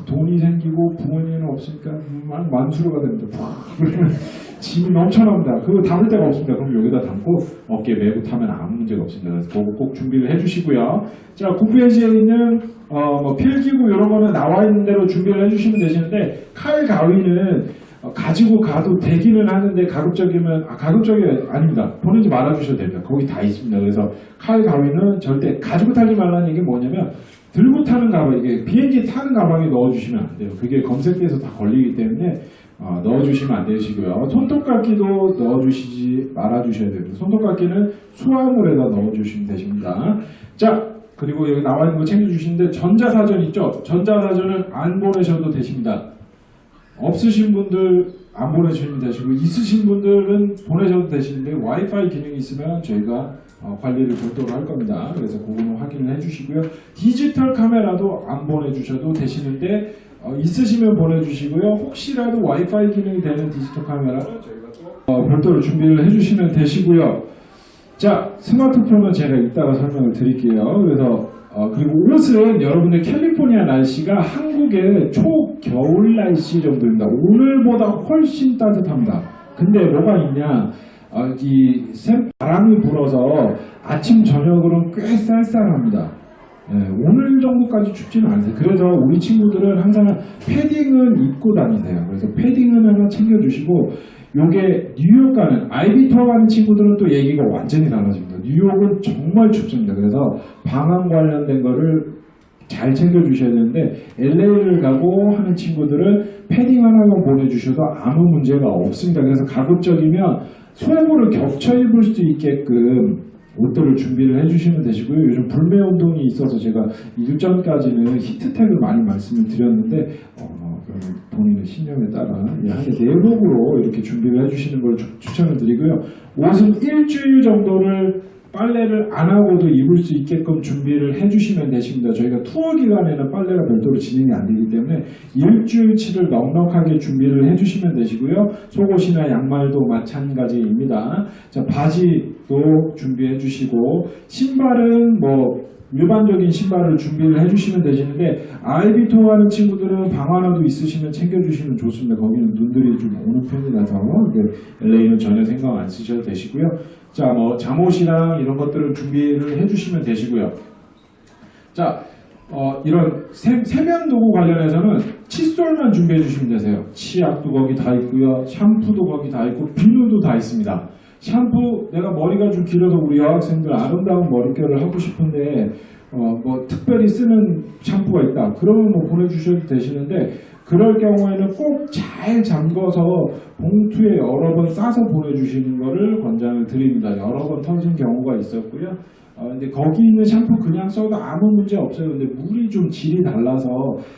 A: 돈이 생기고 부모님은 없으니까 막 만수르가 됩니다. 그러면 짐이 넘쳐납니다. 그거 담을 데가 없습니다. 그럼 여기다 담고 어깨에 메고 타면 아무 문제가 없습니다. 그래서 그거 꼭 준비를 해주시고요. 자, 9페이지에 있는 뭐 필기구 이런 거는 나와 있는 대로 준비를 해주시면 되시는데 칼 가위는 가지고 가도 되기는 하는데 가급적이면 가급적이 아닙니다. 보내지 말아주셔도 됩니다. 거기 다 있습니다. 그래서 칼 가위는 절대 가지고 타지 말라는 얘기 뭐냐면 들고 타는 가방, 이게 비행기 타는 가방에 넣어주시면 안 돼요. 그게 검색대에서 다 걸리기 때문에 넣어주시면 안 되시고요. 손톱깎이도 넣어주시지 말아주셔야 됩니다. 손톱깎이는 수화물에다 넣어주시면 되십니다. 자, 그리고 여기 나와 있는 거 챙겨주시는데 전자사전 있죠? 전자사전은 안 보내셔도 되십니다. 없으신 분들 안 보내주시면 되시고 있으신 분들은 보내셔도 되시는데 와이파이 기능이 있으면 저희가 관리를 별도로 할 겁니다. 그래서 그거는 확인을 해주시고요. 디지털 카메라도 안 보내주셔도 되시는데 있으시면 보내주시고요. 혹시라도 와이파이 기능이 되는 디지털 카메라는 저희가 또 별도로 준비를 해주시면 되시고요. 자, 스마트폰은 제가 이따가 설명을 드릴게요. 그래서 그리고 옷은 여러분들 캘리포니아 날씨가 한국의 초겨울 날씨 정도입니다. 오늘보다 훨씬 따뜻합니다. 근데 뭐가 있냐? 이 바람이 불어서 아침 저녁으로는 꽤 쌀쌀합니다. 오늘 정도까지 춥지는 않으세요. 그래서 우리 친구들은 항상 패딩은 입고 다니세요. 그래서 패딩은 하나 챙겨주시고 요게 뉴욕 가는 아이비 투어 가는 친구들은 또 얘기가 완전히 달라집니다. 뉴욕은 정말 춥습니다. 그래서 방한 관련된 거를 잘 챙겨주셔야 되는데 LA를 가고 하는 친구들은 패딩 하나만 보내주셔도 아무 문제가 없습니다. 그래서 가급적이면 속옷을 겹쳐 입을 수 있게끔 옷들을 준비를 해주시면 되시고요. 요즘 불매 운동이 있어서 제가 일전까지는 히트텍을 많이 말씀을 드렸는데 본인의 신념에 따라 하게 내복으로 이렇게 준비를 해주시는 걸 추천을 드리고요. 옷은 일주일 정도를 빨래를 안 하고도 입을 수 있게끔 준비를 해주시면 되십니다. 저희가 투어 기간에는 빨래가 별도로 진행이 안 되기 때문에 일주일치를 넉넉하게 준비를 해주시면 되시고요. 속옷이나 양말도 마찬가지입니다. 자, 바지도 준비해 주시고 신발은 뭐 일반적인 신발을 준비를 해주시면 되시는데 아이비 투어 하는 친구들은 방 하나도 있으시면 챙겨주시면 좋습니다. 거기는 눈들이 좀 오는 편이라서 LA는 전혀 생각 안 쓰셔도 되시고요. 자, 뭐 잠옷이랑 이런 것들을 준비를 해주시면 되시고요. 자, 이런 세면 도구 관련해서는 칫솔만 준비해 주시면 되세요. 치약도 거기 다 있고요. 샴푸도 거기 다 있고 비누도 다 있습니다. 샴푸 내가 머리가 좀 길어서 우리 여학생들 아름다운 머릿결을 하고 싶은데 뭐 특별히 쓰는 샴푸가 있다. 그러면 뭐 보내주셔도 되시는데 그럴 경우에는 꼭 잘 잠궈서 봉투에 여러 번 싸서 보내주시는 것을 권장을 드립니다. 여러 번 터진 경우가 있었고요. 근데 거기 있는 샴푸 그냥 써도 아무 문제 없어요. 근데 물이 좀 질이 달라서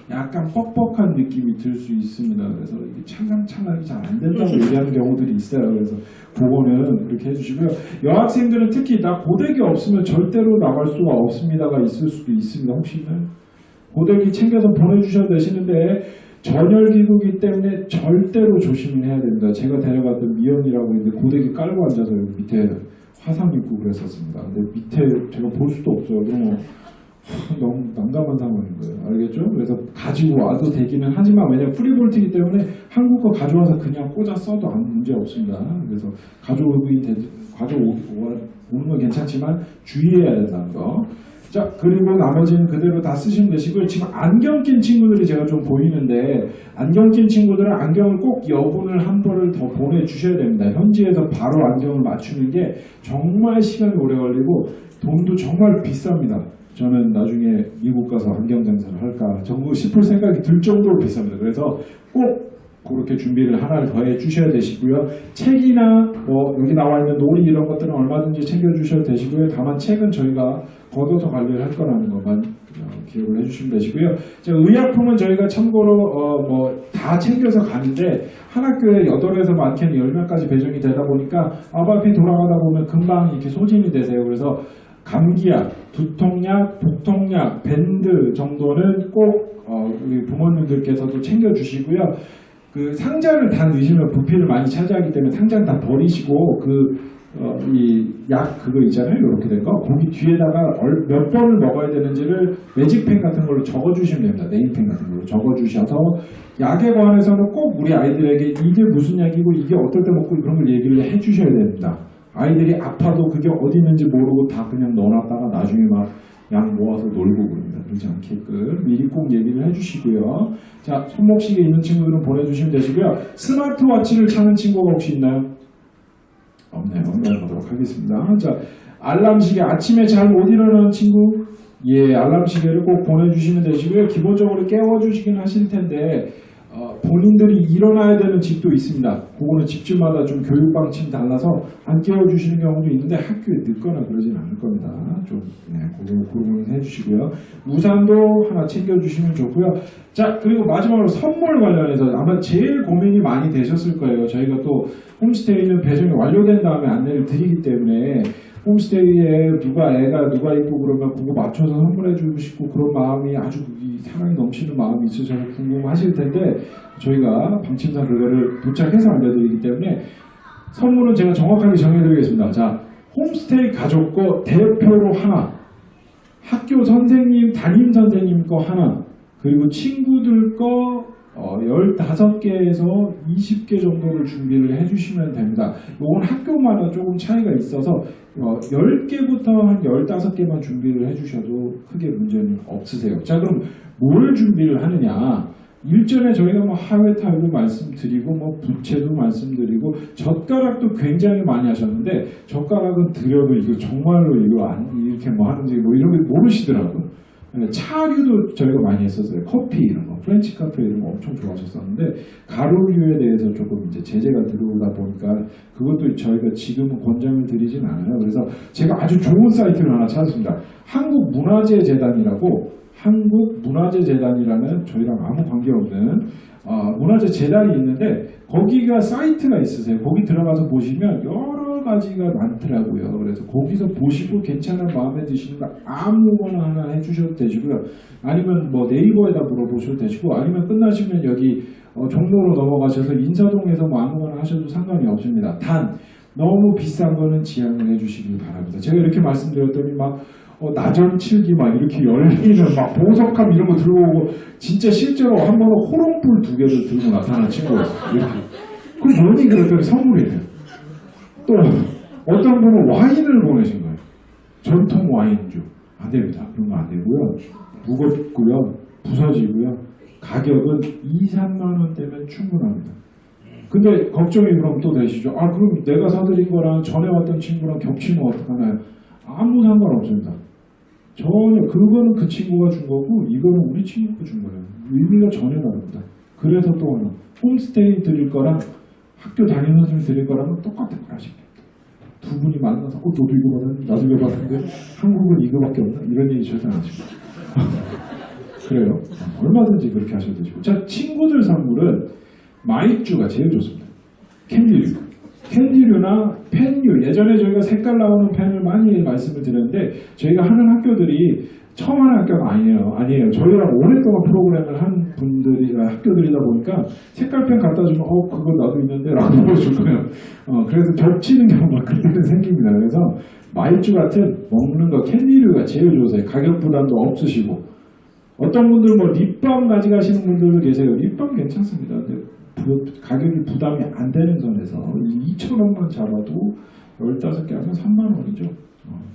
A: 약간 뻑뻑한 느낌이 들 수 있습니다. 그래서 이게 찰랑찰랑이 잘 안 된다고 얘기하는 경우들이 있어요. 그래서 그거는 그렇게 해주시고요. 여학생들은 특히 나 고데기 없으면 절대로 나갈 수가 없습니다가 있을 수도 있습니다. 혹시는 고데기 챙겨서 보내주셔도 되시는데 전열기구이기 때문에 절대로 조심해야 됩니다. 제가 데려갔던 미연이라고 있는데 고데기 깔고 앉아서 여기 밑에 화상 입고 그랬었습니다. 근데 밑에 제가 볼 수도 없어요. 너무 난감한 상황인 거예요. 알겠죠? 그래서 가지고 와도 되기는 하지만 왜냐면 프리볼트이기 때문에 한국 거 가져와서 그냥 꽂아 써도 아무 문제 없습니다. 그래서 가져오는 건 괜찮지만 주의해야 된다는 거. 자, 그리고 나머지는 그대로 다 쓰시면 되시고요. 지금 안경 낀 친구들이 제가 좀 보이는데 안경 낀 친구들은 안경을 꼭 여분을 한 벌을 더 보내주셔야 됩니다. 현지에서 바로 안경을 맞추는 게 정말 시간이 오래 걸리고 돈도 정말 비쌉니다. 저는 나중에 미국 가서 안경 장사를 할까 정도 싶을 생각이 들 정도로 비쌉니다. 그래서 꼭 그렇게 준비를 하나를 더 해주셔야 되시고요. 책이나 뭐 여기 나와 있는 놀이 이런 것들은 얼마든지 챙겨주셔도 되시고요. 다만 책은 저희가 걷어서 관리를 할 거라는 것만 기억을 해주시면 되시고요. 자, 의약품은 저희가 참고로 뭐 다 챙겨서 가는데 한 학교에 8에서 많게는 10명까지 배정이 되다 보니까 앞이 돌아가다 보면 금방 이렇게 소진이 되세요. 그래서 감기약, 두통약, 복통약, 밴드 정도는 꼭 우리 부모님들께서도 챙겨주시고요. 그 상자를 다 넣으시면 부피를 많이 차지하기 때문에 상자는 다 버리시고 이 약 그거 있잖아요. 이렇게 된 거. 거기 뒤에다가 몇 번을 먹어야 되는지를 매직펜 같은 걸로 적어주시면 됩니다. 네임펜 같은 걸로 적어주셔서 약에 관해서는 꼭 우리 아이들에게 이게 무슨 약이고 이게 어떨 때 먹고 그런 걸 얘기를 해주셔야 됩니다. 아이들이 아파도 그게 어디 있는지 모르고 다 그냥 넣어놨다가 나중에 막 약 모아서 놀고 그럽니다. 그러지 않게끔 미리 꼭 얘기를 해주시고요. 자, 손목시계 있는 친구들은 보내주시면 되시고요. 스마트워치를 차는 친구가 혹시 있나요? 없네요. 넘어가도록 하겠습니다. 자, 알람시계 아침에 잘 못 일어나는 친구, 예, 알람시계를 꼭 보내주시면 되시고요. 기본적으로 깨워주시긴 하실 텐데 본인들이 일어나야 되는 집도 있습니다. 그거는 집집마다 좀 교육 방침이 달라서 안 깨워주시는 경우도 있는데 학교에 늦거나 그러진 않을 겁니다. 좀 그런 해주시고요. 우산도 하나 챙겨주시면 좋고요. 자, 그리고 마지막으로 선물 관련해서 아마 제일 고민이 많이 되셨을 거예요. 저희가 또 홈스테이는 배정이 완료된 다음에 안내를 드리기 때문에 홈스테이에 애가 누가 있고 그러면 그거 맞춰서 선물해주고 싶고 그런 마음이 아주 사랑이 넘치는 마음이 있으셔서 궁금하실 텐데 저희가 방침상 그거를 도착해서 알려드리기 때문에 선물은 제가 정확하게 정해드리겠습니다. 자, 홈스테이 가족 거 대표로 하나, 학교 선생님, 담임 선생님 거 하나, 그리고 친구들 거 15개에서 20개 정도를 준비를 해주시면 됩니다. 이건 학교마다 조금 차이가 있어서 10개부터 한 15개만 준비를 해주셔도 크게 문제는 없으세요. 자, 그럼 뭘 준비를 하느냐? 일전에 저희가 뭐 하회탈도 말씀드리고 뭐 부채도 말씀드리고 젓가락도 굉장히 많이 하셨는데 젓가락은 드려도 이거 정말로 이거 이렇게 뭐 하는지 뭐 이런 거 모르시더라고요. 차류도 저희가 많이 했었어요. 커피 이런 거, 프렌치 카페 이런 거 엄청 좋아하셨었는데 가루류에 대해서 조금 이제 제재가 들어오다 보니까 그것도 저희가 지금은 권장을 드리진 않아요. 그래서 제가 아주 좋은 사이트를 하나 찾았습니다. 한국문화재재단이라는 저희랑 아무 관계없는 문화재 재단이 있는데 거기가 사이트가 있으세요. 거기 들어가서 보시면 여러 가지가 많더라고요. 그래서 거기서 보시고 괜찮은 마음에 드시는 거 아무거나 하나 해주셔도 되시고요. 아니면 뭐 네이버에다 물어보셔도 되시고 아니면 끝나시면 여기 종로로 넘어가셔서 인사동에서 뭐 아무거나 하셔도 상관이 없습니다. 단 너무 비싼 거는 지양을 해주시길 바랍니다. 제가 이렇게 말씀드렸더니 막 나전칠기 막 이렇게 열리는 막 보석함 이런 거 들고 오고 진짜 실제로 한 번은 호롱불 2개를 들고 나타난 친구가 있어요. 이렇게. 그럼 뭐니 그랬더니 선물이에요. 또 어떤 분은 와인을 보내신 거예요. 전통 와인주. 안 됩니다. 그런 거 안 되고요. 무겁고요. 부서지고요. 가격은 2-3만 원대면 충분합니다. 근데 걱정이 그럼 또 되시죠. 아, 그럼 내가 사드린 거랑 전에 왔던 친구랑 겹치면 어떡하나요? 아무 상관없습니다. 전혀 그거는 그 친구가 준 거고 이거는 우리 친구가 준 거예요. 의미가 전혀 다릅니다. 그래서 또 하나 홈스테이 드릴 거랑 학교 담임 선생님 드릴 거랑은 똑같은 걸 하시면 됩니다. 두 분이 만나서 너도 이거 받았는데 나도 이거 받았는데 한국은 이거밖에 없나? 이런 얘기 절대 안 하십니다. 그래요. 얼마든지 그렇게 하셔도 되시고. 자, 친구들 선물은 마이쮸가 제일 좋습니다. 캔디류나 펜류. 예전에 저희가 색깔 나오는 펜을 많이 말씀을 드렸는데 저희가 하는 학교들이 처음 하는 학교가 아니에요. 저희랑 오랫동안 프로그램을 한 학교들이다 보니까 색깔펜 갖다 주면 그거 나도 있는데 라고 보여줄 거예요. 그래서 겹치는 경우가 그때는 생깁니다. 그래서 마이쮸 같은 먹는 거 캔디류가 제일 좋으세요. 가격 부담도 없으시고 어떤 분들 뭐 립밤 가져가시는 분들도 계세요. 립밤 괜찮습니다. 근데 가격이 부담이 안 되는 선에서 2,000원만 잡아도 15개 하면 3만 원이죠.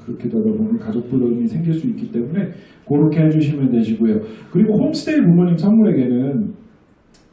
A: 그렇게 되다 보면 가족 부담이 생길 수 있기 때문에 그렇게 해주시면 되시고요. 그리고 홈스테이 부모님 선물에게는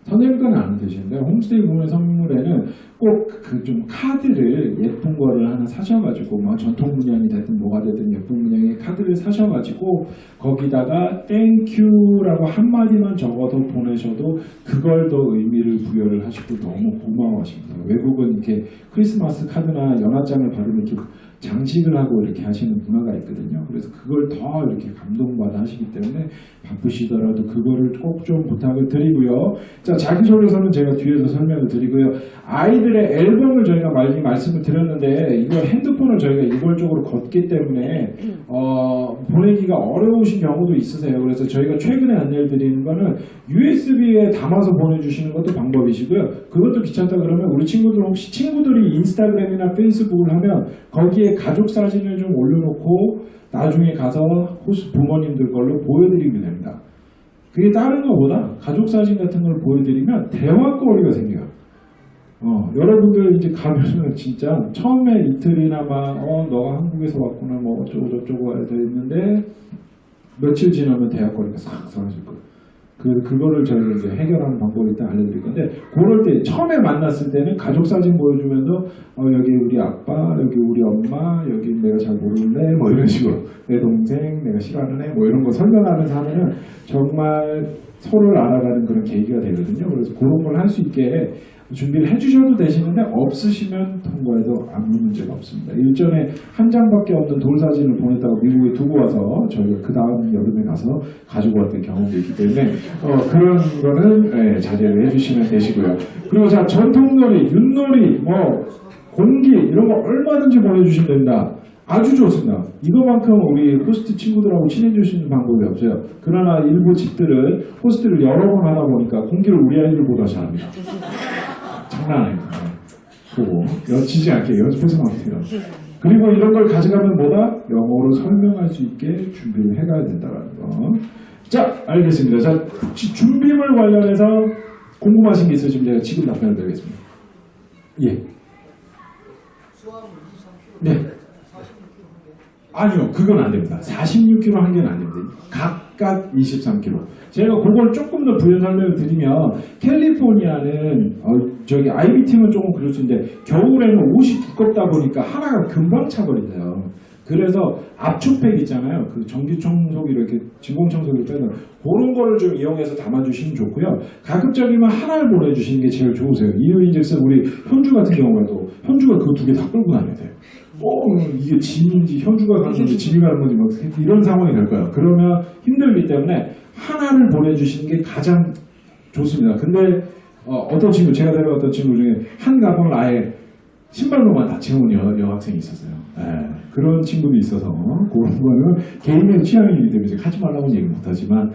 A: 선생님 거는 안 되시는데 홈스테이 부모님 선물에는 꼭 그 좀 카드를 예쁜 거를 하나 사셔가지고 뭐 전통 문양이 됐든 뭐가 됐든 예쁜 문양의 카드를 사셔가지고 거기다가 땡큐라고 한마디만 적어도 보내셔도 그걸 더 의미를 부여를 하시고 너무 고마워하십니다. 외국은 이렇게 크리스마스 카드나 연하장을 받으면 이렇게 장식을 하고 이렇게 하시는 문화가 있거든요. 그래서 그걸 더 이렇게 감동받아 하시기 때문에 바쁘시더라도 그거를 꼭 좀 부탁을 드리고요. 자, 자기소개서는 제가 뒤에서 설명을 드리고요. 아이들의 앨범을 저희가 말씀을 드렸는데 이걸 핸드폰을 저희가 일괄적으로 걷기 때문에 보내기가 어려우신 경우도 있으세요. 그래서 저희가 최근에 안내를 드리는 거는 USB에 담아서 보내주시는 것도 방법이시고요. 그것도 귀찮다 그러면 우리 친구들 혹시 친구들이 인스타그램이나 페이스북을 하면 거기에 가족 사진을 좀 올려놓고 나중에 가서 호스 부모님들 걸로 보여드리면 됩니다. 그게 다른 것보다 가족 사진 같은 걸 보여드리면 대화거리가 생겨요. 여러분들 이제 가면은 진짜 처음에 이틀이나 막 너가 한국에서 왔구나 뭐 어쩌고 저쩌고 해야 되는데 며칠 지나면 대화거리가 싹 사라질 거예요. 그거를 저희가 이제 해결하는 방법이 일단 알려드릴 건데, 그럴 때 처음에 만났을 때는 가족 사진 보여주면서 여기 우리 아빠, 여기 우리 엄마, 여기 내가 잘 모르는데 뭐 이런 식으로 내 동생, 내가 싫어하는 애 뭐 이런 거 설명하면서 하면은 정말 서로를 알아가는 그런 계기가 되거든요. 그래서 그런 걸 할 수 있게 준비를 해주셔도 되시는데 없으시면 통과해도 아무 문제가 없습니다. 일전에 한 장밖에 없는 돌 사진을 보냈다고 미국에 두고 와서 저희가 그 다음 여름에 가서 가지고 왔던 경험도 있기 때문에 그런 거는 자제를 해주시면 되시고요. 그리고 자, 전통놀이, 윷놀이, 뭐 공기 이런 거 얼마든지 보내주시면 됩니다. 아주 좋습니다. 이거만큼 우리 호스트 친구들하고 친해질 수 있는 방법이 없어요. 그러나 일부 집들은 호스트를 여러 번 하다 보니까 공기를 우리 아이들보다 잘합니다. 장난 아닙니다. 보고 여치지 않게 연습해서 나오세요. 그리고 이런 걸 가져가면 뭐다? 영어로 설명할 수 있게 준비를 해가야 된다는 거. 자, 알겠습니다. 자, 혹시 준비물 관련해서 궁금하신 게 있으시면 제가 지금 답변을 드리겠습니다. 예. 네. 아니요, 그건 안 됩니다. 46kg 한 개는 안 됩니다. 각각 23kg. 제가 그걸 조금 더 부연 설명을 드리면, 캘리포니아는 저기 IB팀은 조금 그럴 수 있는데 겨울에는 옷이 두껍다 보니까 하나가 금방 차버린대요. 그래서 압축팩 있잖아요. 그 전기 청소기 이렇게 진공 청소기 빼는 그런 거를 좀 이용해서 담아주시면 좋고요. 가급적이면 하나를 보내주시는 게 제일 좋으세요. 이유인즉슨 우리 현주 같은 경우에도 현주가 그 두 개 다 끌고 다녀야 돼요. 이게 짐인지 현주가 가는 건지 짐이 가는 건지 막 이런 상황이 될 거예요. 그러면 힘들기 때문에 하나를 보내주시는 게 가장 좋습니다. 근데 어떤 친구, 제가 데려갔던 친구 중에 한 가방을 아예 신발로만 다 채운 여학생이 있었어요. 그런 친구도 있어서 그런 거는 개인의 취향이기 때문에 하지 말라고는 얘기 못하지만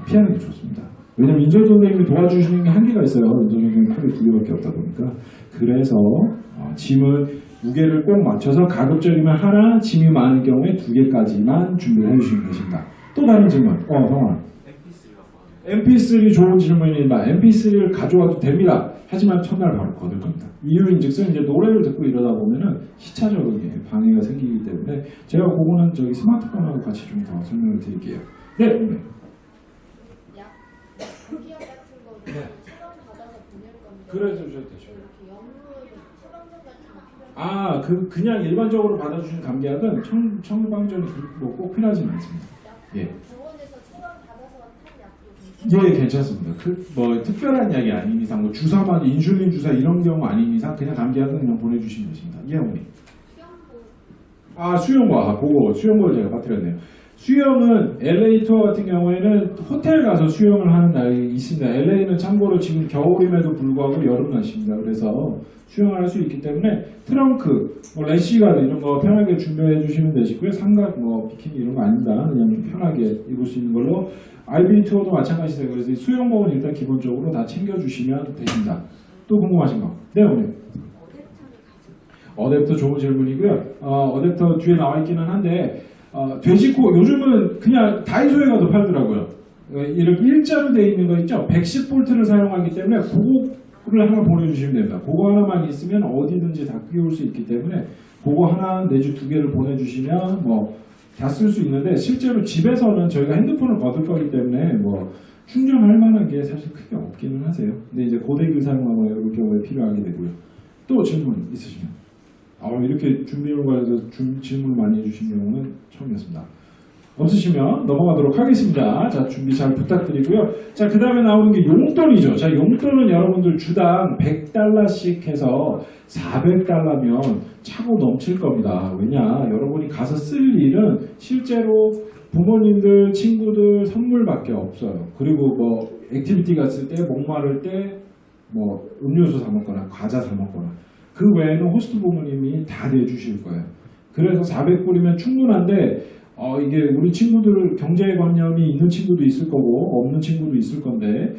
A: 피하는 게 좋습니다. 왜냐면 인솔 선생님이 도와주시는 게 한계가 있어요. 인솔 선생님 팔이 두 개밖에 없다 보니까. 그래서 짐을 무게를 꼭 맞춰서 가급적이면 하나, 짐이 많은 경우에 두 개까지만 준비를 해주시면 되십니다. 또 다른 질문. 성환아. MP3 좋은 질문이지만 MP3를 가져와도 됩니다. 하지만 첫날 바로 거둘 겁니다. 이유인즉슨 이제 노래를 듣고 이러다 보면은 시차적인 방해가 생기기 때문에 제가 그거는 저기 스마트폰하고 같이 좀 더 설명을 드릴게요. 네.
B: 기업 같은 거는 처방 받아서 보낼 건데.
A: 그래 주셔도 되죠.
B: 이렇게 연물 처방전 같은 거 필요한
A: 그냥 일반적으로 받아주신 감기약은 청방전이 꼭 필요하지는 않습니다. 예.
B: 병원에서 처방 받아서 탄 약도
A: 예, 괜찮습니다. 뭐 특별한 약이 아닌 이상, 뭐 주사만 인슐린 주사 이런 경우 아닌 이상 그냥 감기약은 그냥 보내주시면 되십니다. 예, 어머니. 수영과 그거 수영을 제가 빠뜨렸네요. 수영은 LA 투어 같은 경우에는 호텔 가서 수영을 하는 날이 있습니다. LA는 참고로 지금 겨울임에도 불구하고 여름 날씨입니다. 그래서 수영을 할 수 있기 때문에 트렁크, 뭐 래시가드 이런 거 편하게 준비해 주시면 되시고요. 삼각, 뭐 비키니 이런 거 아닙니다. 그냥 편하게 입을 수 있는 걸로. IB 투어도 마찬가지세요. 그래서 수영복은 일단 기본적으로 다 챙겨주시면 되십니다. 또 궁금하신 거? 네, 오늘. 어댑터 좋은 질문이고요. 어댑터 뒤에 나와 있기는 한데 돼지코 요즘은 그냥 다이소에 가도 팔더라고요. 이렇게 일자로 되어 있는 거 있죠? 110V를 사용하기 때문에 그거를 하나 보내주시면 됩니다. 그거 하나만 있으면 어디든지 다 끼울 수 있기 때문에 그거 하나 내지 두 개를 보내주시면 뭐 다 쓸 수 있는데 실제로 집에서는 저희가 핸드폰을 거둘 거기 때문에 뭐 충전할 만한 게 사실 크게 없기는 하세요. 근데 이제 고데기를 사용하거나 이런 경우에 필요하게 되고요. 또 질문 있으시면 이렇게 준비를 관해서 질문을 많이 해주신 경우는 처음이었습니다. 없으시면 넘어가도록 하겠습니다. 자, 준비 잘 부탁드리고요. 자, 그 다음에 나오는 게 용돈이죠. 자, 용돈은 여러분들 주당 100달러씩 해서 400달러면 차고 넘칠 겁니다. 왜냐? 여러분이 가서 쓸 일은 실제로 부모님들, 친구들 선물밖에 없어요. 그리고 뭐 액티비티 갔을 때 목마를 때 뭐 음료수 사 먹거나 과자 사 먹거나 그 외에는 호스트 부모님이 다 내주실 거예요. 그래서 400불이면 충분한데 이게 우리 친구들 경제관념이 있는 친구도 있을 거고 없는 친구도 있을 건데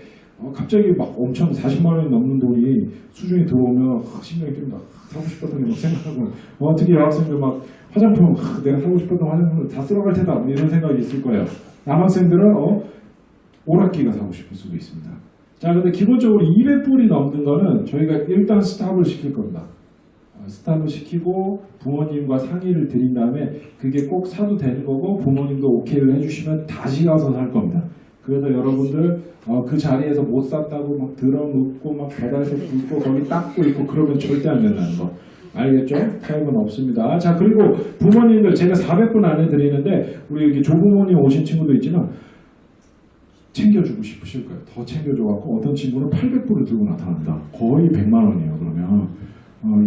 A: 갑자기 막 엄청 40만 원이 넘는 돈이 수중에 들어오면 신경이 좀 사고 싶었던 게 막 생각하고 특히 여학생들 막 화장품 내가 사고 싶었던 화장품을 다 쓸어갈 테다 뭐 이런 생각이 있을 거예요. 남학생들은 오락기가 사고 싶을 수도 있습니다. 자, 근데 기본적으로 200불이 넘는 거는 저희가 일단 스탑을 시킬 겁니다. 스탑을 시키고 부모님과 상의를 드린 다음에 그게 꼭 사도 되는 거고 부모님도 오케이를 해주시면 다시 가서 살 겁니다. 그래서 여러분들 그 자리에서 못 샀다고 막 들어눕고 막 배달에서 굶고 거기 닦고 있고 그러면 절대 안 된다는 거. 알겠죠? 타임은 없습니다. 자, 그리고 부모님들 제가 400분 안에 드리는데 우리 여기 조부모님 오신 친구도 있지만 챙겨주고 싶으실 거예요. 더 챙겨줘갖고 어떤 친구는 800불을 들고 나타납니다. 거의 100만 원이에요. 그러면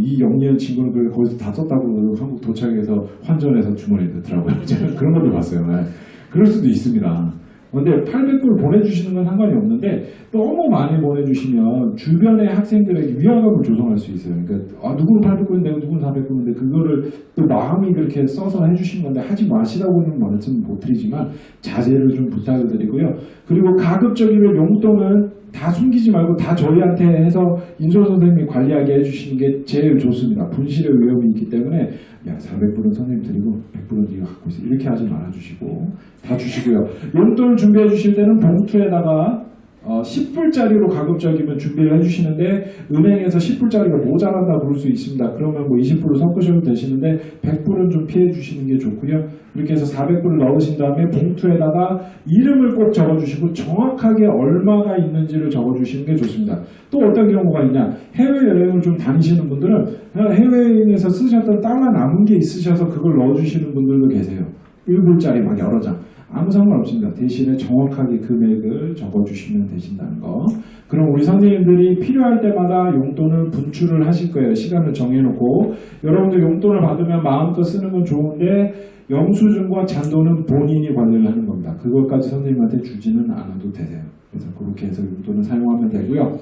A: 이 영리한 친구는 거기서 다 썼다고 한국 도착해서 환전해서 주머니에 넣더라고요. 제가 그런 것도 봤어요. 네. 그럴 수도 있습니다. 근데 800불 보내주시는 건 상관이 없는데 너무 많이 보내주시면 주변의 학생들에게 위화감을 조성할 수 있어요. 그러니까 누구는 800불인데 누구는 400불인데 그거를 또 마음이 그렇게 써서 해주신 건데 하지 마시라고는 말씀 못 드리지만 자제를 좀 부탁을 드리고요. 그리고 가급적이면 용돈은 다 숨기지 말고 다 저희한테 해서 인솔선생님이 관리하게 해주시는 게 제일 좋습니다. 분실의 위험이 있기 때문에 야 400불은 선생님 드리고 100불은 네가 갖고 있어 이렇게 하지 말아주시고 다 주시고요. 용돈을 준비해 주실 때는 봉투에다가 10불짜리로 가급적이면 준비를 해주시는데 은행에서 10불짜리가 모자란다 그럴 수 있습니다. 그러면 뭐 20불을 섞으셔도 되시는데 100불은 좀 피해 주시는 게 좋고요. 이렇게 해서 400불을 넣으신 다음에 봉투에다가 이름을 꼭 적어주시고 정확하게 얼마가 있는지를 적어주시는 게 좋습니다. 또 어떤 경우가 있냐, 해외여행을 좀 다니시는 분들은 해외여행에서 쓰셨던 달러 남은 게 있으셔서 그걸 넣어주시는 분들도 계세요. 1불짜리 막 여러 장. 아무 상관없습니다. 대신에 정확하게 금액을 적어주시면 되신다는 거. 그럼 우리 선생님들이 필요할 때마다 용돈을 분출을 하실 거예요. 시간을 정해놓고. 여러분들 용돈을 받으면 마음껏 쓰는 건 좋은데 영수증과 잔돈은 본인이 관리를 하는 겁니다. 그것까지 선생님한테 주지는 않아도 되세요. 그래서 그렇게 해서 용돈을 사용하면 되고요.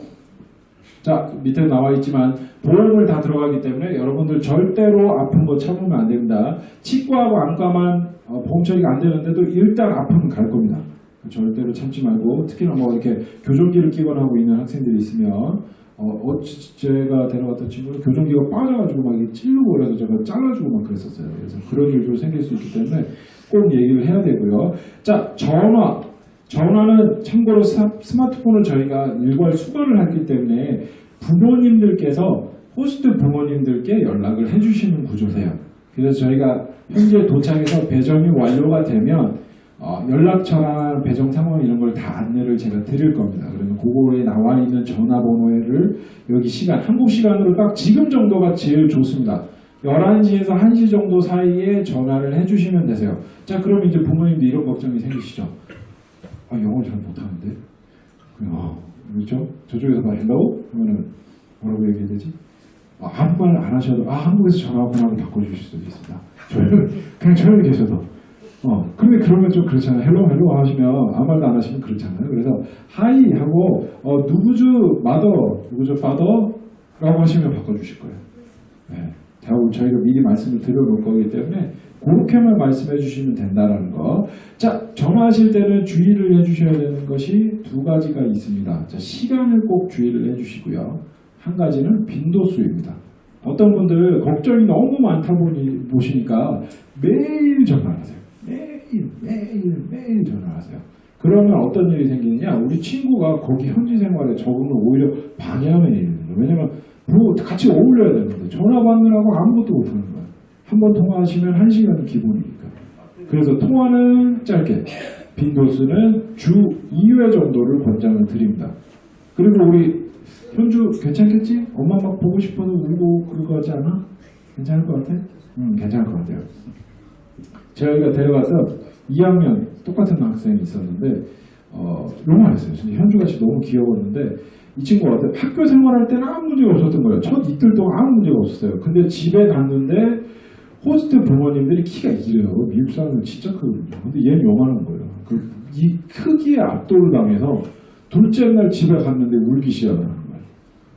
A: 자, 밑에 나와 있지만 보험을 다 들어가기 때문에 여러분들 절대로 아픈 거 참으면 안 됩니다. 치과하고 안과만 보험 처리가 안 되는데도 일단 아프면 갈 겁니다. 절대로 참지 말고 특히나 뭐 이렇게 교정기를 끼거나 하고 있는 학생들이 있으면 제가 데려갔던 친구는 교정기가 빠져가지고 막 이게 찔르고 그래서 제가 잘라주고 막 그랬었어요. 그래서 그런 일도 생길 수 있기 때문에 꼭 얘기를 해야 되고요. 자, 전화는 참고로 스마트폰을 저희가 일괄 수거를 했기 때문에 부모님들께서 호스트 부모님들께 연락을 해주시는 구조세요. 그래서 저희가 현재 도착해서 배정이 완료가 되면 연락처랑 배정 상황 이런 걸 다 안내를 제가 드릴 겁니다. 그러면 그거에 나와 있는 전화번호를 여기 시간, 한국 시간으로 딱 지금 정도가 제일 좋습니다. 11시에서 1시 정도 사이에 전화를 해주시면 되세요. 자, 그럼 이제 부모님도 이런 걱정이 생기시죠. 영어를 잘 못하는데? 그렇죠? 저쪽에서 봐, hello? 그러면은 뭐라고 얘기해야 되지? 아무 말 안 하셔도 한국에서 전화번호를 바꿔주실 수도 있습니다. 그냥 조용히 계셔도. 근데 그러면 좀 그렇잖아요. 헬로 하시면 아무 말도 안 하시면 그렇잖아요. 그래서 하이 하고 누구죠 마더, 누구죠 파더라고 하시면 바꿔주실 거예요. 네. 저희가 미리 말씀을 드려놓을 거기 때문에 그렇게만 말씀해 주시면 된다는 거. 자, 전화하실 때는 주의를 해주셔야 되는 것이 두 가지가 있습니다. 자, 시간을 꼭 주의를 해주시고요. 한 가지는 빈도수입니다. 어떤 분들 걱정이 너무 많다 보시니까 매일 전화하세요. 매일 전화하세요. 그러면 어떤 일이 생기느냐, 우리 친구가 거기 현지 생활에 적응을 오히려 방해하는 일이 됩니다. 왜냐면 같이 어울려야 되는데 전화 받느라고 아무것도 못하는 거예요. 한 번 통화하시면 1시간은 기본이니까. 그래서 통화는 짧게, 빈도수는 주 2회 정도를 권장을 드립니다. 그리고 우리 현주 괜찮겠지? 엄마 막 보고 싶어도 울고 그럴 거 같지 않아? 괜찮을 것 같아? 괜찮을 것 같아요. 저희가 데려가서 2학년 똑같은 학생이 있었는데 너무 잘했어요. 진짜 현주같이 너무 귀여웠는데 이 친구가 학교 생활할 때는 아무 문제가 없었던 거예요. 첫 이틀 동안 아무 문제가 없었어요. 근데 집에 갔는데 호스트 부모님들이 키가 이래요. 미국 사람은 진짜 크거든요. 근데 얘는 요만한 거예요. 이 크기에 압도를 당해서 둘째 날 집에 갔는데 울기 시작하는 거예요.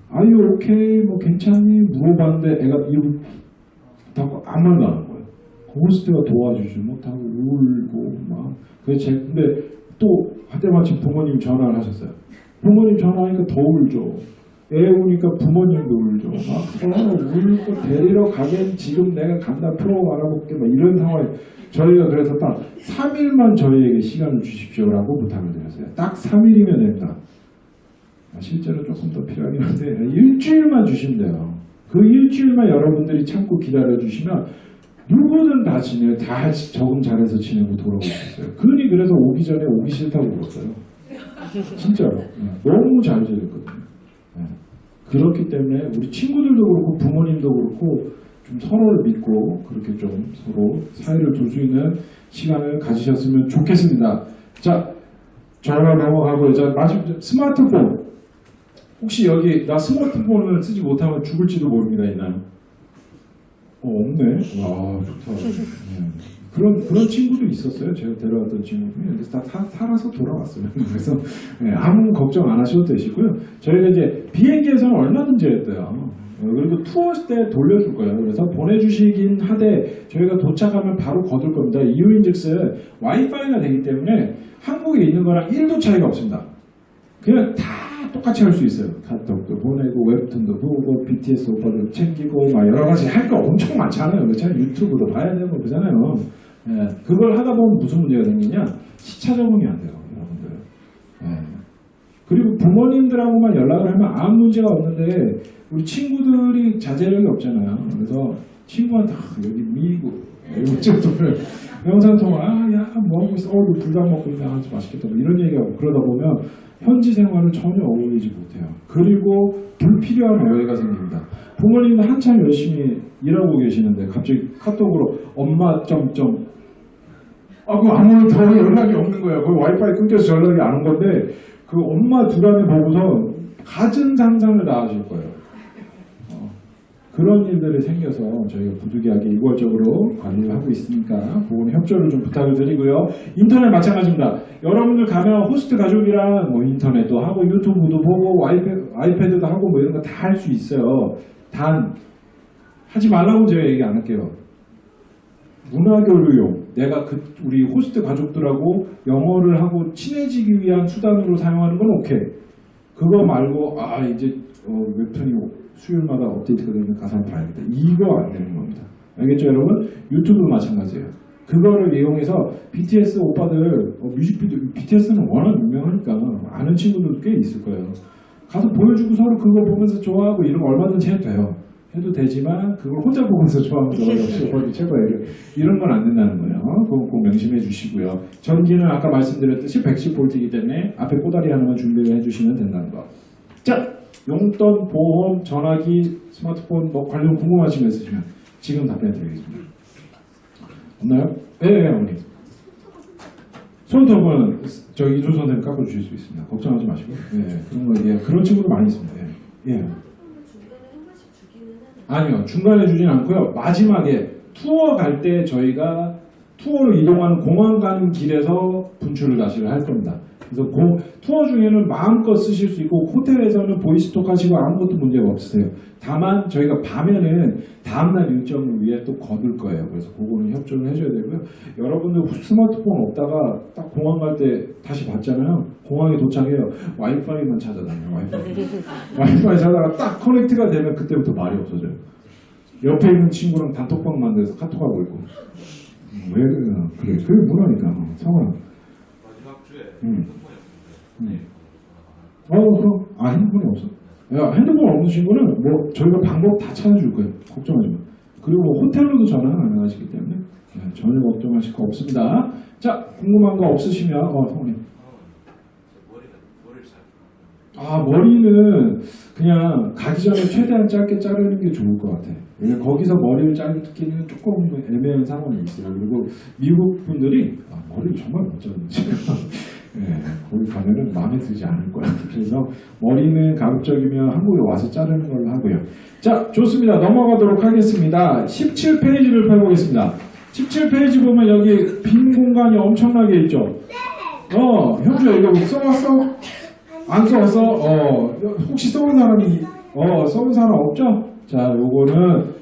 A: 아유 오케이 뭐 괜찮니? 물어봤는데 애가 입을 닫고 아무 말도 안 하는 거예요. 호스트가 도와주지 못하고 울고 막. 근데 또 하다마침 부모님 전화를 하셨어요. 부모님 전화하니까 더 울죠. 애 우니까 부모님도 울죠. 막 서로 울고 데리러 가긴 지금 내가 간다 프로 알아볼게 막 이런 상황에 저희가 그래서 딱 3일만 저희에게 시간을 주십시오라고 부탁을 드렸어요. 딱 3일이면 됩니다. 실제로 조금 더 필요하긴 한데 일주일만 주시면 돼요. 그 일주일만 여러분들이 참고 기다려주시면 누구든 다 지내요. 다 적응 잘해서 지내고 돌아올 수 있어요. 그니 그래서 오기 전에 오기 싫다고 울었어요. 진짜로. 너무 잘 지냈거든요. 그렇기 때문에 우리 친구들도 그렇고 부모님도 그렇고 좀 서로를 믿고 그렇게 좀 서로 사이를 둘 수 있는 시간을 가지셨으면 좋겠습니다. 자, 전화 넘어가고 이제 마지막 스마트폰. 혹시 여기 나 스마트폰을 쓰지 못하면 죽을지도 모릅니다. 있나요? 없네. 와, 좋다. 그런 친구도 있었어요. 제가 데려왔던 친구 중에. 그래서 다 살아서 돌아왔어요. 그래서 아무 걱정 안 하셔도 되시고요. 저희가 이제 비행기에서는 얼마든지 했대요. 그리고 투어 때 돌려줄 거예요. 그래서 보내주시긴 하되 저희가 도착하면 바로 거둘 겁니다. 이유인즉슨 와이파이가 되기 때문에 한국에 있는 거랑 1도 차이가 없습니다. 그냥 다 똑같이 할 수 있어요. 카톡도 보내고 웹툰도 보고 BTS 오빠도 챙기고 막 여러 가지 할 거 엄청 많잖아요. 그렇잖아요. 유튜브도 봐야 되고 그러잖아요. 그걸 하다 보면 무슨 문제가 생기냐? 시차 적응이 안 돼요, 여러분들. 그리고 부모님들하고만 연락을 하면 아무 문제가 없는데 우리 친구들이 자제력이 없잖아요. 그래서 친구한테 여기 미국 이쪽으로 영상통화 야 뭐 하고 있어? 너 불닭 먹고 있나? 아주 맛있겠다. 뭐 이런 얘기하고 그러다 보면 현지 생활을 전혀 어울리지 못해요. 그리고 불필요한 오해가 생깁니다. 부모님도 한참 열심히 일하고 계시는데 갑자기 카톡으로 엄마 점점 그거 아무 더 연락이 없는 거야. 거기 와이파이 끊겨서 연락이 안 온 건데 그 엄마 두란에 보고서 갖은 상상을 다 하실 거예요. 그런 일들이 생겨서 저희가 부득이하게 이월적으로 관리를 하고 있으니까 그건 협조를 좀 부탁을 드리고요. 인터넷 마찬가지입니다. 여러분들 가면 호스트 가족이랑 뭐 인터넷도 하고 유튜브도 보고 아이패드도 하고 뭐 이런 거 다 할 수 있어요. 단 하지 말라고 제가 얘기 안 할게요. 문화교류용 내가 우리 호스트 가족들하고 영어를 하고 친해지기 위한 수단으로 사용하는 건 오케이. 그거 말고 이제 웹툰이 수요일마다 업데이트가 되면 가서 봐야겠다. 이거 안 되는 겁니다. 알겠죠 여러분? 유튜브도 마찬가지예요. 그거를 이용해서 BTS 오빠들 뮤직비디오 BTS는 워낙 유명하니까 아는 친구들도 꽤 있을 거예요. 가서 보여주고 서로 그거 보면서 좋아하고 이런 거 얼마든지 해도 돼요. 해도 되지만 그걸 혼자 보면서 좋아하면서 역시 오빠들 최고예요. 이런 건 안 된다는 거예요. 그거 꼭 명심해 주시고요. 전기는 아까 말씀드렸듯이 110V이기 때문에 앞에 꼬다리 하나만 준비를 해주시면 된다는 거. 자, 용돈, 보험, 전화기, 스마트폰 뭐 관련 궁금하신 거 있으시면 지금 답변 드리겠습니다. 없나요? 네, 어머니. 손톱은 저기 이조 선생님 깎아주실 수 있습니다. 걱정하지 마시고. 그런 거 그런 친구도 많이 있습니다. 아니요, 중간에 주진 않고요. 마지막에 투어 갈 때 저희가 투어로 이동하는 공항 가는 길에서 분출을 다시를 할 겁니다. 그래서 투어 중에는 마음껏 쓰실 수 있고 호텔에서는 보이스톡 하시고 아무것도 문제가 없으세요. 다만 저희가 밤에는 다음날 일정을 위해 또 거둘 거예요. 그래서 그거는 협조를 해줘야 되고요. 여러분들 스마트폰 없다가 딱 공항 갈 때 다시 받잖아요. 공항에 도착해요. 와이파이만 찾아다녀요. 와이파이 찾아다가 딱 커넥트가 되면 그때부터 말이 없어져요. 옆에 있는 친구랑 단톡방 만들어서 카톡하고 있고. 왜 그래? 그게 뭐라니까. 성아.
D: 마지막 주에
A: 핸드폰이 없어. 야, 핸드폰 없는 친구는 뭐 저희가 방법 다 찾아줄 거예요. 걱정하지 마. 그리고 호텔로도 전화는 안 하시기 때문에 전혀 걱정하실 거 없습니다. 자, 궁금한 거 없으시면 성우님. 머리는 그냥 가기 전에 최대한 짧게 자르는 게 좋을 것 같아. 왜냐면 거기서 머리를 자르기는 조금 애매한 상황이 있어요. 그리고 미국 분들이 머리를 정말 못 자르는지 네, 거기 가면은 마음에 들지 않을 거야. 그래서 머리는 가급적이면 한국에 와서 자르는 걸로 하고요. 자, 좋습니다. 넘어가도록 하겠습니다. 17페이지를 펴보겠습니다. 17페이지 보면 여기 빈 공간이 엄청나게 있죠? 현주야 이거 써왔어? 안 써왔어? 혹시 써온 사람이 써온 사람 없죠? 자, 요거는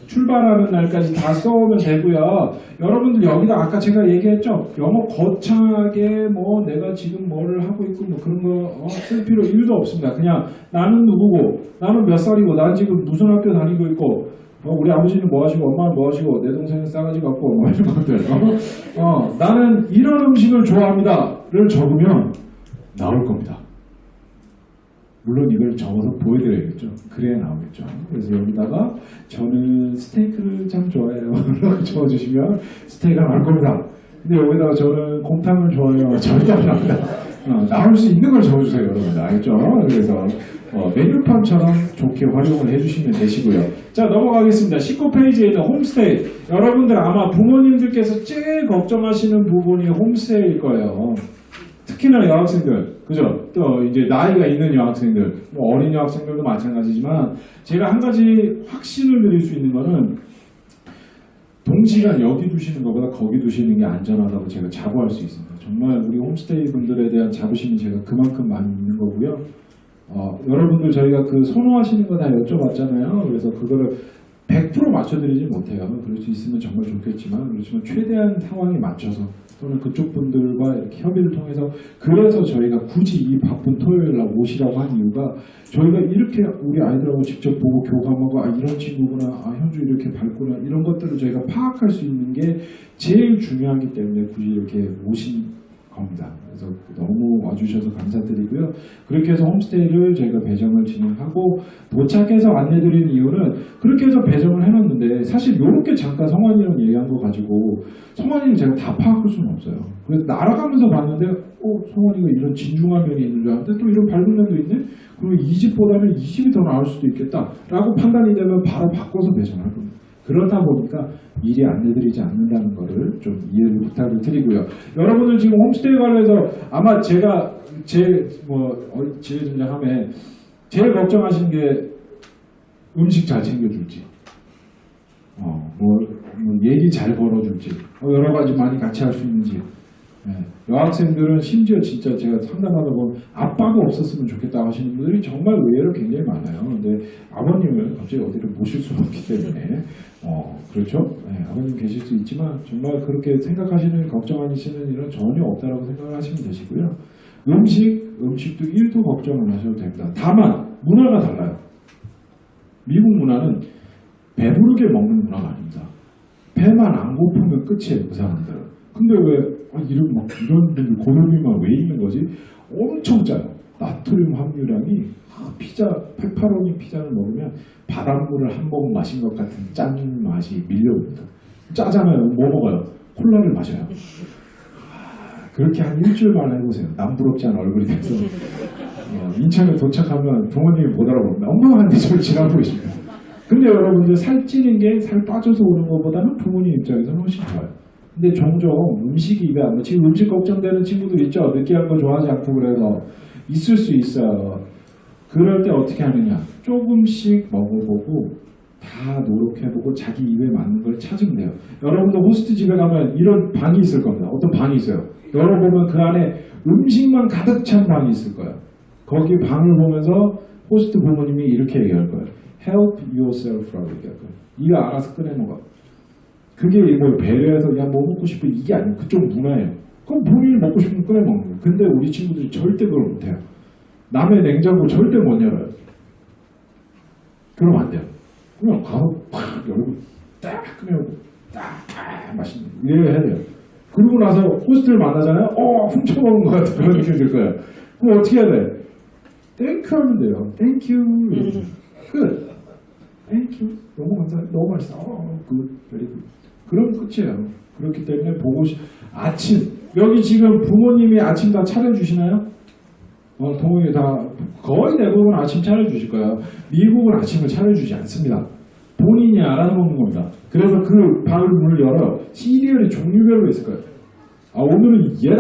A: 출발하는 날까지 다 써오면 되고요. 여러분들 여기다 아까 제가 얘기했죠? 영어 거창하게 뭐 내가 지금 뭐를 하고 있고 뭐 그런 거 쓸 필요 1도 없습니다. 그냥 나는 누구고, 나는 몇 살이고, 난 지금 무슨 학교 다니고 있고, 우리 아버지는 뭐 하시고, 엄마는 뭐 하시고, 내 동생은 싸가지 같고, 뭐 이런 것들. 나는 이런 음식을 좋아합니다를 적으면 나올 겁니다. 물론 이걸 적어서 보여드려야겠죠. 그래야 나오겠죠. 그래서 여기다가 저는 스테이크를 참 좋아해요. 이렇게 적어주시면 스테이크가 나올 겁니다. 근데 여기다가 저는 곰탕을 좋아해요. 절대 안 나옵니다. 나올 수 있는 걸 적어주세요. 여러분. 알겠죠? 그래서 메뉴판처럼 좋게 활용을 해주시면 되시고요. 자, 넘어가겠습니다. 19페이지에 있는 홈스테이. 여러분들 아마 부모님들께서 제일 걱정하시는 부분이 홈스테이일 거예요. 특히나 여학생들, 그죠? 또 이제 나이가 있는 여학생들, 뭐 어린 여학생들도 마찬가지지만 제가 한 가지 확신을 드릴 수 있는 거는 동시간 여기 두시는 것보다 거기 두시는 게 안전하다고 제가 자부할 수 있습니다. 정말 우리 홈스테이 분들에 대한 자부심이 제가 그만큼 많이 있는 거고요. 여러분들 저희가 그 선호하시는 거 다 여쭤봤잖아요. 그래서 그거를 100% 맞춰드리지 못해요. 그럴 수 있으면 정말 좋겠지만 그렇지만 최대한 상황에 맞춰서 또는 그쪽 분들과 이렇게 협의를 통해서 그래서 저희가 굳이 이 바쁜 토요일 날 오시라고 한 이유가 저희가 이렇게 우리 아이들하고 직접 보고 교감하고 이런 친구구나, 현주 이렇게 밝구나 이런 것들을 저희가 파악할 수 있는 게 제일 중요하기 때문에 굳이 이렇게 오신 겁니다. 그래서 너무 와주셔서 감사드리고요. 그렇게 해서 홈스테이를 저희가 배정을 진행하고 도착해서 안내드리는 이유는 그렇게 해서 배정을 해놨는데 사실 이렇게 잠깐 성환이랑 얘기한 거 가지고 성환이는 제가 다 파악할 수는 없어요. 그래서 날아가면서 봤는데 성환이가 이런 진중한 면이 있는 줄 알았는데 또 이런 밝은 면도 있네? 그리고 이 집보다는 이 집이 더 나을 수도 있겠다 라고 판단이 되면 바로 바꿔서 배정할 겁니다. 그러다 보니까 미리 안내드리지 않는다는 거를 좀 이해를 부탁을 드리고요. 여러분들 지금 홈스테이 관련해서 아마 제가 지혜전장하면 제일 걱정하시는 게 음식 잘 챙겨줄지, 얘기 잘 걸어줄지, 여러 가지 많이 같이 할 수 있는지. 여학생들은 심지어 진짜 제가 상담하다 보면 아빠가 없었으면 좋겠다 하시는 분들이 정말 의외로 굉장히 많아요. 근데 아버님을 갑자기 어디를 모실 수는 없기 때문에 그렇죠? 아버님 계실 수 있지만 정말 그렇게 생각하시는 걱정하시는 일은 전혀 없다라고 생각을 하시면 되시고요. 음식도 1도 걱정 안 하셔도 됩니다. 다만 문화가 달라요. 미국 문화는 배부르게 먹는 문화가 아닙니다. 배만 안 고프면 끝이에요, 그 사람들은. 근데 왜 이런 분들 고노비만 왜 있는 거지? 엄청 짜요. 나트륨 함유량이 페퍼로니 피자를 먹으면 바닷물을 한 모금 마신 것 같은 짠 맛이 밀려옵니다. 짜잖아요. 뭐 먹어요? 콜라를 마셔요. 그렇게 한 일주일만 해보세요. 남부럽지 않은 얼굴이 돼서 인천에 도착하면 부모님이 못 알아봅니다. 엄마한테 저를 지나고 있습니다. 근데 여러분들 살찌는 게 살 빠져서 오는 것보다는 부모님 입장에서는 훨씬 좋아요. 근데 종종 음식이 입에 안 맞지, 음식 걱정되는 친구들 있죠. 느끼한 거 좋아하지 않고 그래서 있을 수 있어요. 그럴 때 어떻게 하느냐, 조금씩 먹어보고 다 노력해보고 자기 입에 맞는 걸 찾으면 돼요. 여러분도 호스트 집에 가면 이런 방이 있을 겁니다. 어떤 방이 있어요. 열어보면 그 안에 음식만 가득 찬 방이 있을 거예요. 거기 방을 보면서 호스트 부모님이 이렇게 얘기할 거예요. Help yourself라고 얘기할 거예요. 네가 알아서 꺼내 먹어. 그게 뭐 배려해서 야 뭐 먹고 싶어 이게 아니고 그쪽 문화예요. 그럼 본인이 먹고 싶으면 꺼내 먹는 거예요. 근데 우리 친구들이 절대 그걸 못해요. 남의 냉장고 절대 못 열어요. 그러면 안 돼요. 그냥 가서 팍 열고 딱 꺼내고 딱 맛있는 거 이래야 해야 돼요. 그러고 나서 호스트를 만나잖아요. 훔쳐먹은 것 같은 그런 느낌이 들 거예요. 그럼 어떻게 해야 돼? 땡큐 하면 돼요. 땡큐. 끝. 땡큐. 너무 감사해요. 너무 맛있어. 굿. 베리 굿. 그럼 끝이에요. 그렇기 때문에 아침 여기 지금 부모님이 아침 다 차려주시나요? 동호회 다 거의 대부분 아침 차려주실 거예요. 미국은 아침을 차려주지 않습니다. 본인이 알아서 먹는 겁니다. 그래서 그 밥을 문을 열어 시리얼이 종류별로 있을 거예요. 오늘은 얘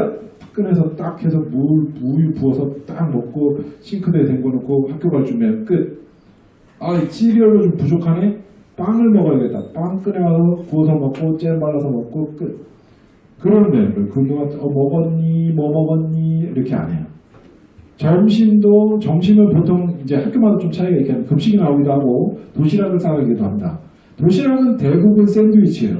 A: 꺼내서 딱 해서 우유 부어서 딱 먹고 싱크대에 담궈놓고 학교 갈 준비하면 끝. 시리얼로 좀 부족하네? 빵을 먹어야겠다. 빵 꺼내와서 구워서 먹고 잼 발라서 먹고 끝. 그런데 그동안 먹었니? 뭐 먹었니? 이렇게 안 해요. 점심은 보통 이제 학교마다 좀 차이가 있게 하면 급식이 나오기도 하고 도시락을 싸가기도 합니다. 도시락은 대부분 샌드위치예요.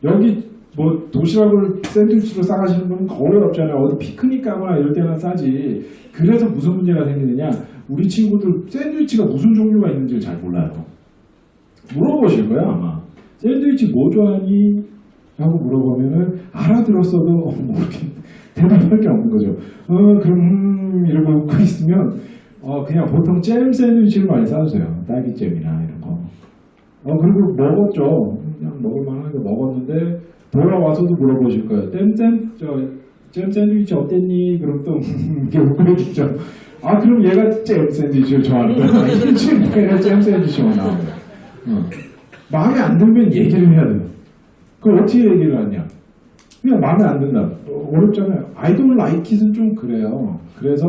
A: 여기 뭐 도시락을 샌드위치로 싸가시는 분은 거의 없잖아요. 어디 피크닉 가거나 이럴 때나 싸지. 그래서 무슨 문제가 생기느냐. 우리 친구들 샌드위치가 무슨 종류가 있는지 잘 몰라요. 물어보실 거예요 아마. 샌드위치 뭐 좋아하니? 하고 물어보면은 알아들었어도 뭐 이렇게 대답할 게 없는 거죠. 그럼 이러고 웃고 있으면 그냥 보통 잼 샌드위치를 많이 싸주세요. 딸기잼이나 이런 거. 그리고 먹었죠. 그냥 먹을 만한 거 먹었는데 돌아와서도 물어보실 거예요. 잼 샌드위치 어땠니? 그럼 또 이렇게 웃고 있죠. 그럼 얘가 잼 샌드위치를 좋아하는 거야. 일주일에 잼 샌드위치만 나와요. 마음에 안 들면 얘기를 해야 돼요. 그럼 어떻게 얘기를 하냐? 그냥 마음에 안 든다. 어렵잖아요. I don't like it은 좀 그래요. 그래서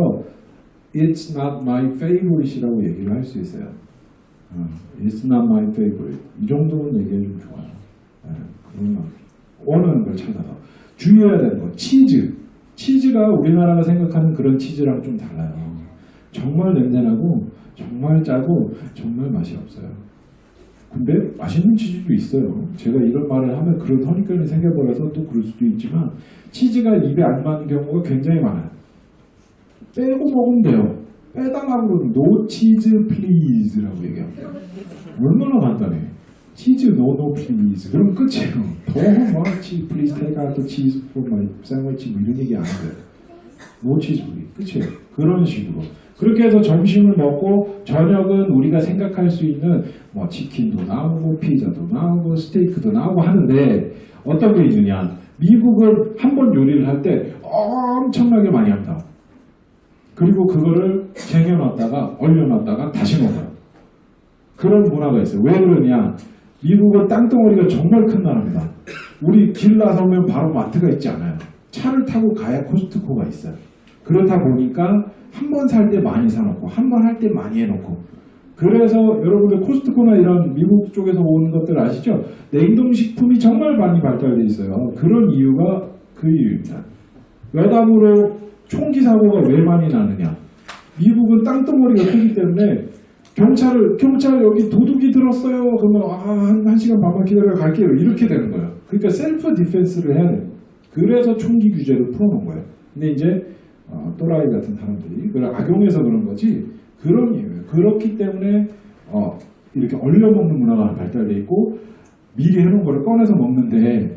A: It's not my favorite이라고 얘기를 할 수 있어요. It's not my favorite. 이 정도는 얘기해주면 좋아요. 그러면 원하는 걸 찾아서 주의해야 되는 거. 치즈가 우리나라가 생각하는 그런 치즈랑 좀 달라요. 정말 냄새나고 정말 짜고 정말 맛이 없어요. 근데 맛있는 치즈도 있어요. 제가 이런 말을 하면 그런 선입견이 생겨버려서 또 그럴 수도 있지만 치즈가 입에 안 맞는 경우가 굉장히 많아요. 빼고 먹으면 돼요. 빼달라고 그러면 no cheese please라고 얘기합니다. 얼마나 간단해. 치즈 no please. 그럼 끝이에요. 더 cheese please take out the cheese from my sandwich 뭐 이런 얘기 안 해요. no cheese please. 끝이에요. 그런 식으로. 그렇게 해서 점심을 먹고 저녁은 우리가 생각할 수 있는 뭐 치킨도 나오고 피자도 나오고 스테이크도 나오고 하는데 어떤 게 있느냐. 미국은 한 번 요리를 할 때 엄청나게 많이 합니다. 그리고 그거를 쟁여놨다가 얼려놨다가 다시 먹어요. 그런 문화가 있어요. 왜 그러냐. 미국은 땅덩어리가 정말 큰 나라입니다. 우리 길 나서면 바로 마트가 있지 않아요. 차를 타고 가야 코스트코가 있어요. 그렇다 보니까 한 번 살 때 많이 사놓고 한 번 할 때 많이 해놓고 그래서 여러분들 코스트코나 이런 미국 쪽에서 오는 것들 아시죠? 냉동식품이 정말 많이 발달돼 있어요. 그런 이유가 그 이유입니다. 외담으로 총기 사고가 왜 많이 나느냐? 미국은 땅덩어리가 크기 때문에 경찰 여기 도둑이 들었어요. 그러면 한 시간 반만 기다려 갈게요. 이렇게 되는 거예요. 그러니까 셀프 디펜스를 해야 돼요. 그래서 총기 규제를 풀어놓은 거예요. 근데 이제 또라이 같은 사람들이 그걸 악용해서 그런 거지 그런 이유예요. 그렇기 때문에 이렇게 얼려먹는 문화가 발달돼 있고 미리 해놓은 거를 꺼내서 먹는데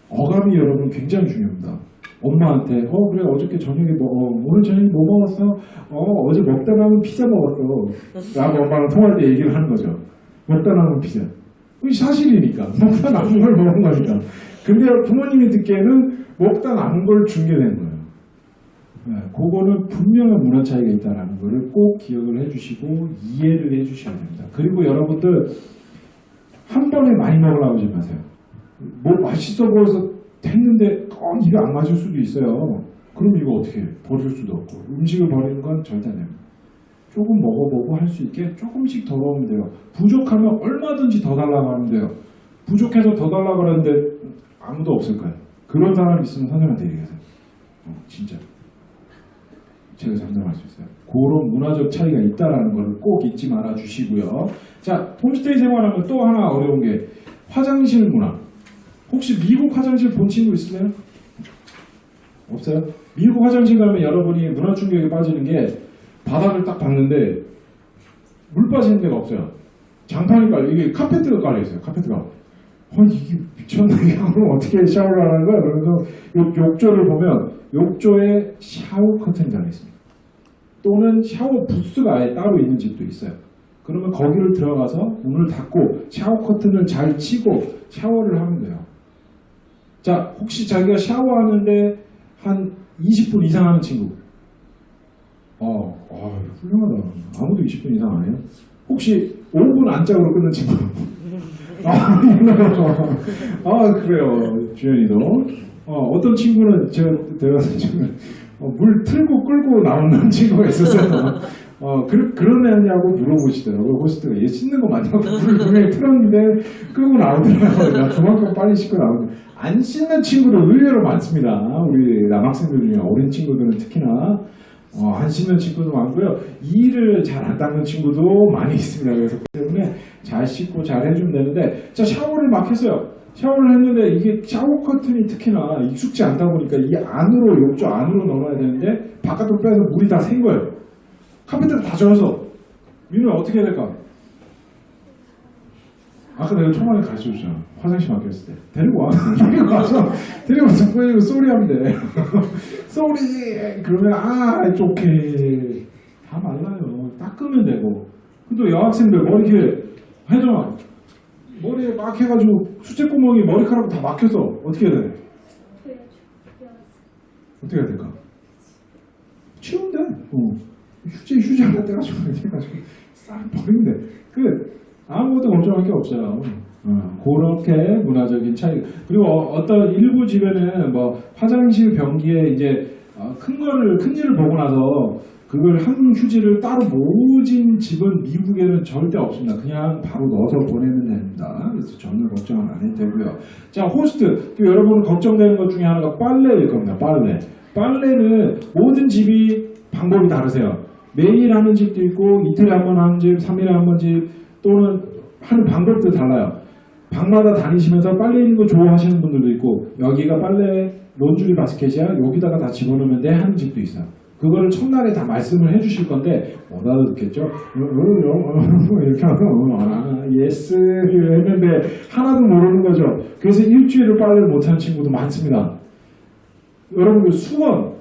A: 어감이 여러분 굉장히 중요합니다. 엄마한테 그래 어저께 저녁에 오늘 저녁에 뭐 먹었어? 어제 먹다 남은 피자 먹었어 라고 엄마랑 통화할 때 얘기를 하는 거죠. 먹다 남은 피자. 그게 사실이니까 먹다 남은 걸 먹은 거니까. 근데 부모님이 듣기에는 먹다 남은 걸 준 게 된 거예요. 그거는 분명한 문화 차이가 있다는 것을 꼭 기억을 해주시고 이해를 해주셔야 됩니다. 그리고 여러분들 한 번에 많이 먹으려고 하지 마세요. 뭐 맛있어 보여서 했는데 입에 안 맞을 수도 있어요. 그럼 이거 어떻게 해? 버릴 수도 없고 음식을 버리는 건 절대 안 됩니다. 조금 먹어보고 할 수 있게 조금씩 더 넣으면 돼요. 부족하면 얼마든지 더 달라고 하면 돼요. 부족해서 더 달라고 하는데 아무도 없을 거예요. 그런 사람 있으면 선생님한테 얘기하세요. 진짜 제가 장담할 수 있어요. 그런 문화적 차이가 있다는 걸 꼭 잊지 말아 주시고요. 자, 홈스테이 생활하면 또 하나 어려운 게 화장실 문화. 혹시 미국 화장실 본 친구 있으세요? 없어요? 미국 화장실 가면 여러분이 문화 충격에 빠지는 게 바닥을 딱 봤는데 물 빠지는 데가 없어요. 장판이 깔려. 이게 카페트가 깔려 있어요. 카페트가. 이게 미쳤네. 그럼 어떻게 샤워를 하는 거야? 그러면서 욕조를 보면 욕조에 샤워 커튼이 달려 있습니다. 또는 샤워 부스가 아예 따로 있는 집도 있어요. 그러면 거기를 들어가서 문을 닫고 샤워 커튼을 잘 치고 샤워를 하면 돼요. 자, 혹시 자기가 샤워하는데 한 20분 이상 하는 친구? 훌륭하다. 아무도 20분 이상 안 해요? 혹시 5분 안짝으로 끊는 친구? 그래요. 주연이도. 어떤 친구는 제가 지금 물 틀고 끌고 나오는 친구가 있었어요. 그런 애냐고 물어보시더라고요. 호스트가 얘 씻는 거 맞냐고 물을 분명히 틀었는데 끌고 나오더라고요. 그만큼 빨리 씻고 나오는데 안 씻는 친구도 의외로 많습니다. 우리 남학생들 중에 어린 친구들은 특히나 안 씻는 친구도 많고요. 이를 잘 안 닦는 친구도 많이 있습니다. 그래서 그 때문에 잘 씻고 잘 해주면 되는데 자 샤워를 막 했어요. 샤워를 했는데 이게 샤워 커튼이 특히나 익숙지 않다 보니까 이 안으로 욕조 안으로 넣어야 되는데 바깥으로 빼서 물이 다 샌 거예요. 카페트가 다 젖어서 민우야 어떻게 해야 될까? 아까 내가 초반에 가르쳐줬잖아. 화장실 막혔을 때 데리고 와. 데리고 와서 뿌리고 쏘리 하면 돼. 쏘리 그러면 오케이 다 말라요. 닦으면 되고. 근데 여학생들 머리 이렇게 하잖아. 머리에 막 해가지고 수채구멍이 머리카락 다 막혀서 어떻게 해야 돼? 어떻게 해야 될까? 치우면 돼. 휴지 하나 떼가지고 이렇게 해가지고 싹 버리면 돼. 아무것도 걱정할 게 없어요. 그렇게 문화적인 차이. 그리고 어떤 일부 집에는 뭐 화장실 변기에 이제 큰 일을 보고 나서 그걸 한 휴지를 따로 모으진 집은 미국에는 절대 없습니다. 그냥 바로 넣어서 보내면 됩니다. 그래서 전혀 걱정 안 해도 되고요. 자, 호스트. 또 여러분 걱정되는 것 중에 하나가 빨래일 겁니다. 빨래는 모든 집이 방법이 다르세요. 매일 하는 집도 있고 이틀에 한 번 하는 집, 3일에 한 번 집 또는 하는 방법도 달라요. 방마다 다니시면서 빨래 있는 거 좋아하시는 분들도 있고 여기가 빨래 론드리 바스켓이야 여기다가 다 집어넣으면 돼 하는 집도 있어요. 그거를 첫날에 다 말씀을 해주실 건데 못 알아듣겠죠? 이렇게 하면 예스 했는데 하나도 모르는 거죠. 그래서 일주일을 빨래를 못하는 친구도 많습니다. 여러분 수건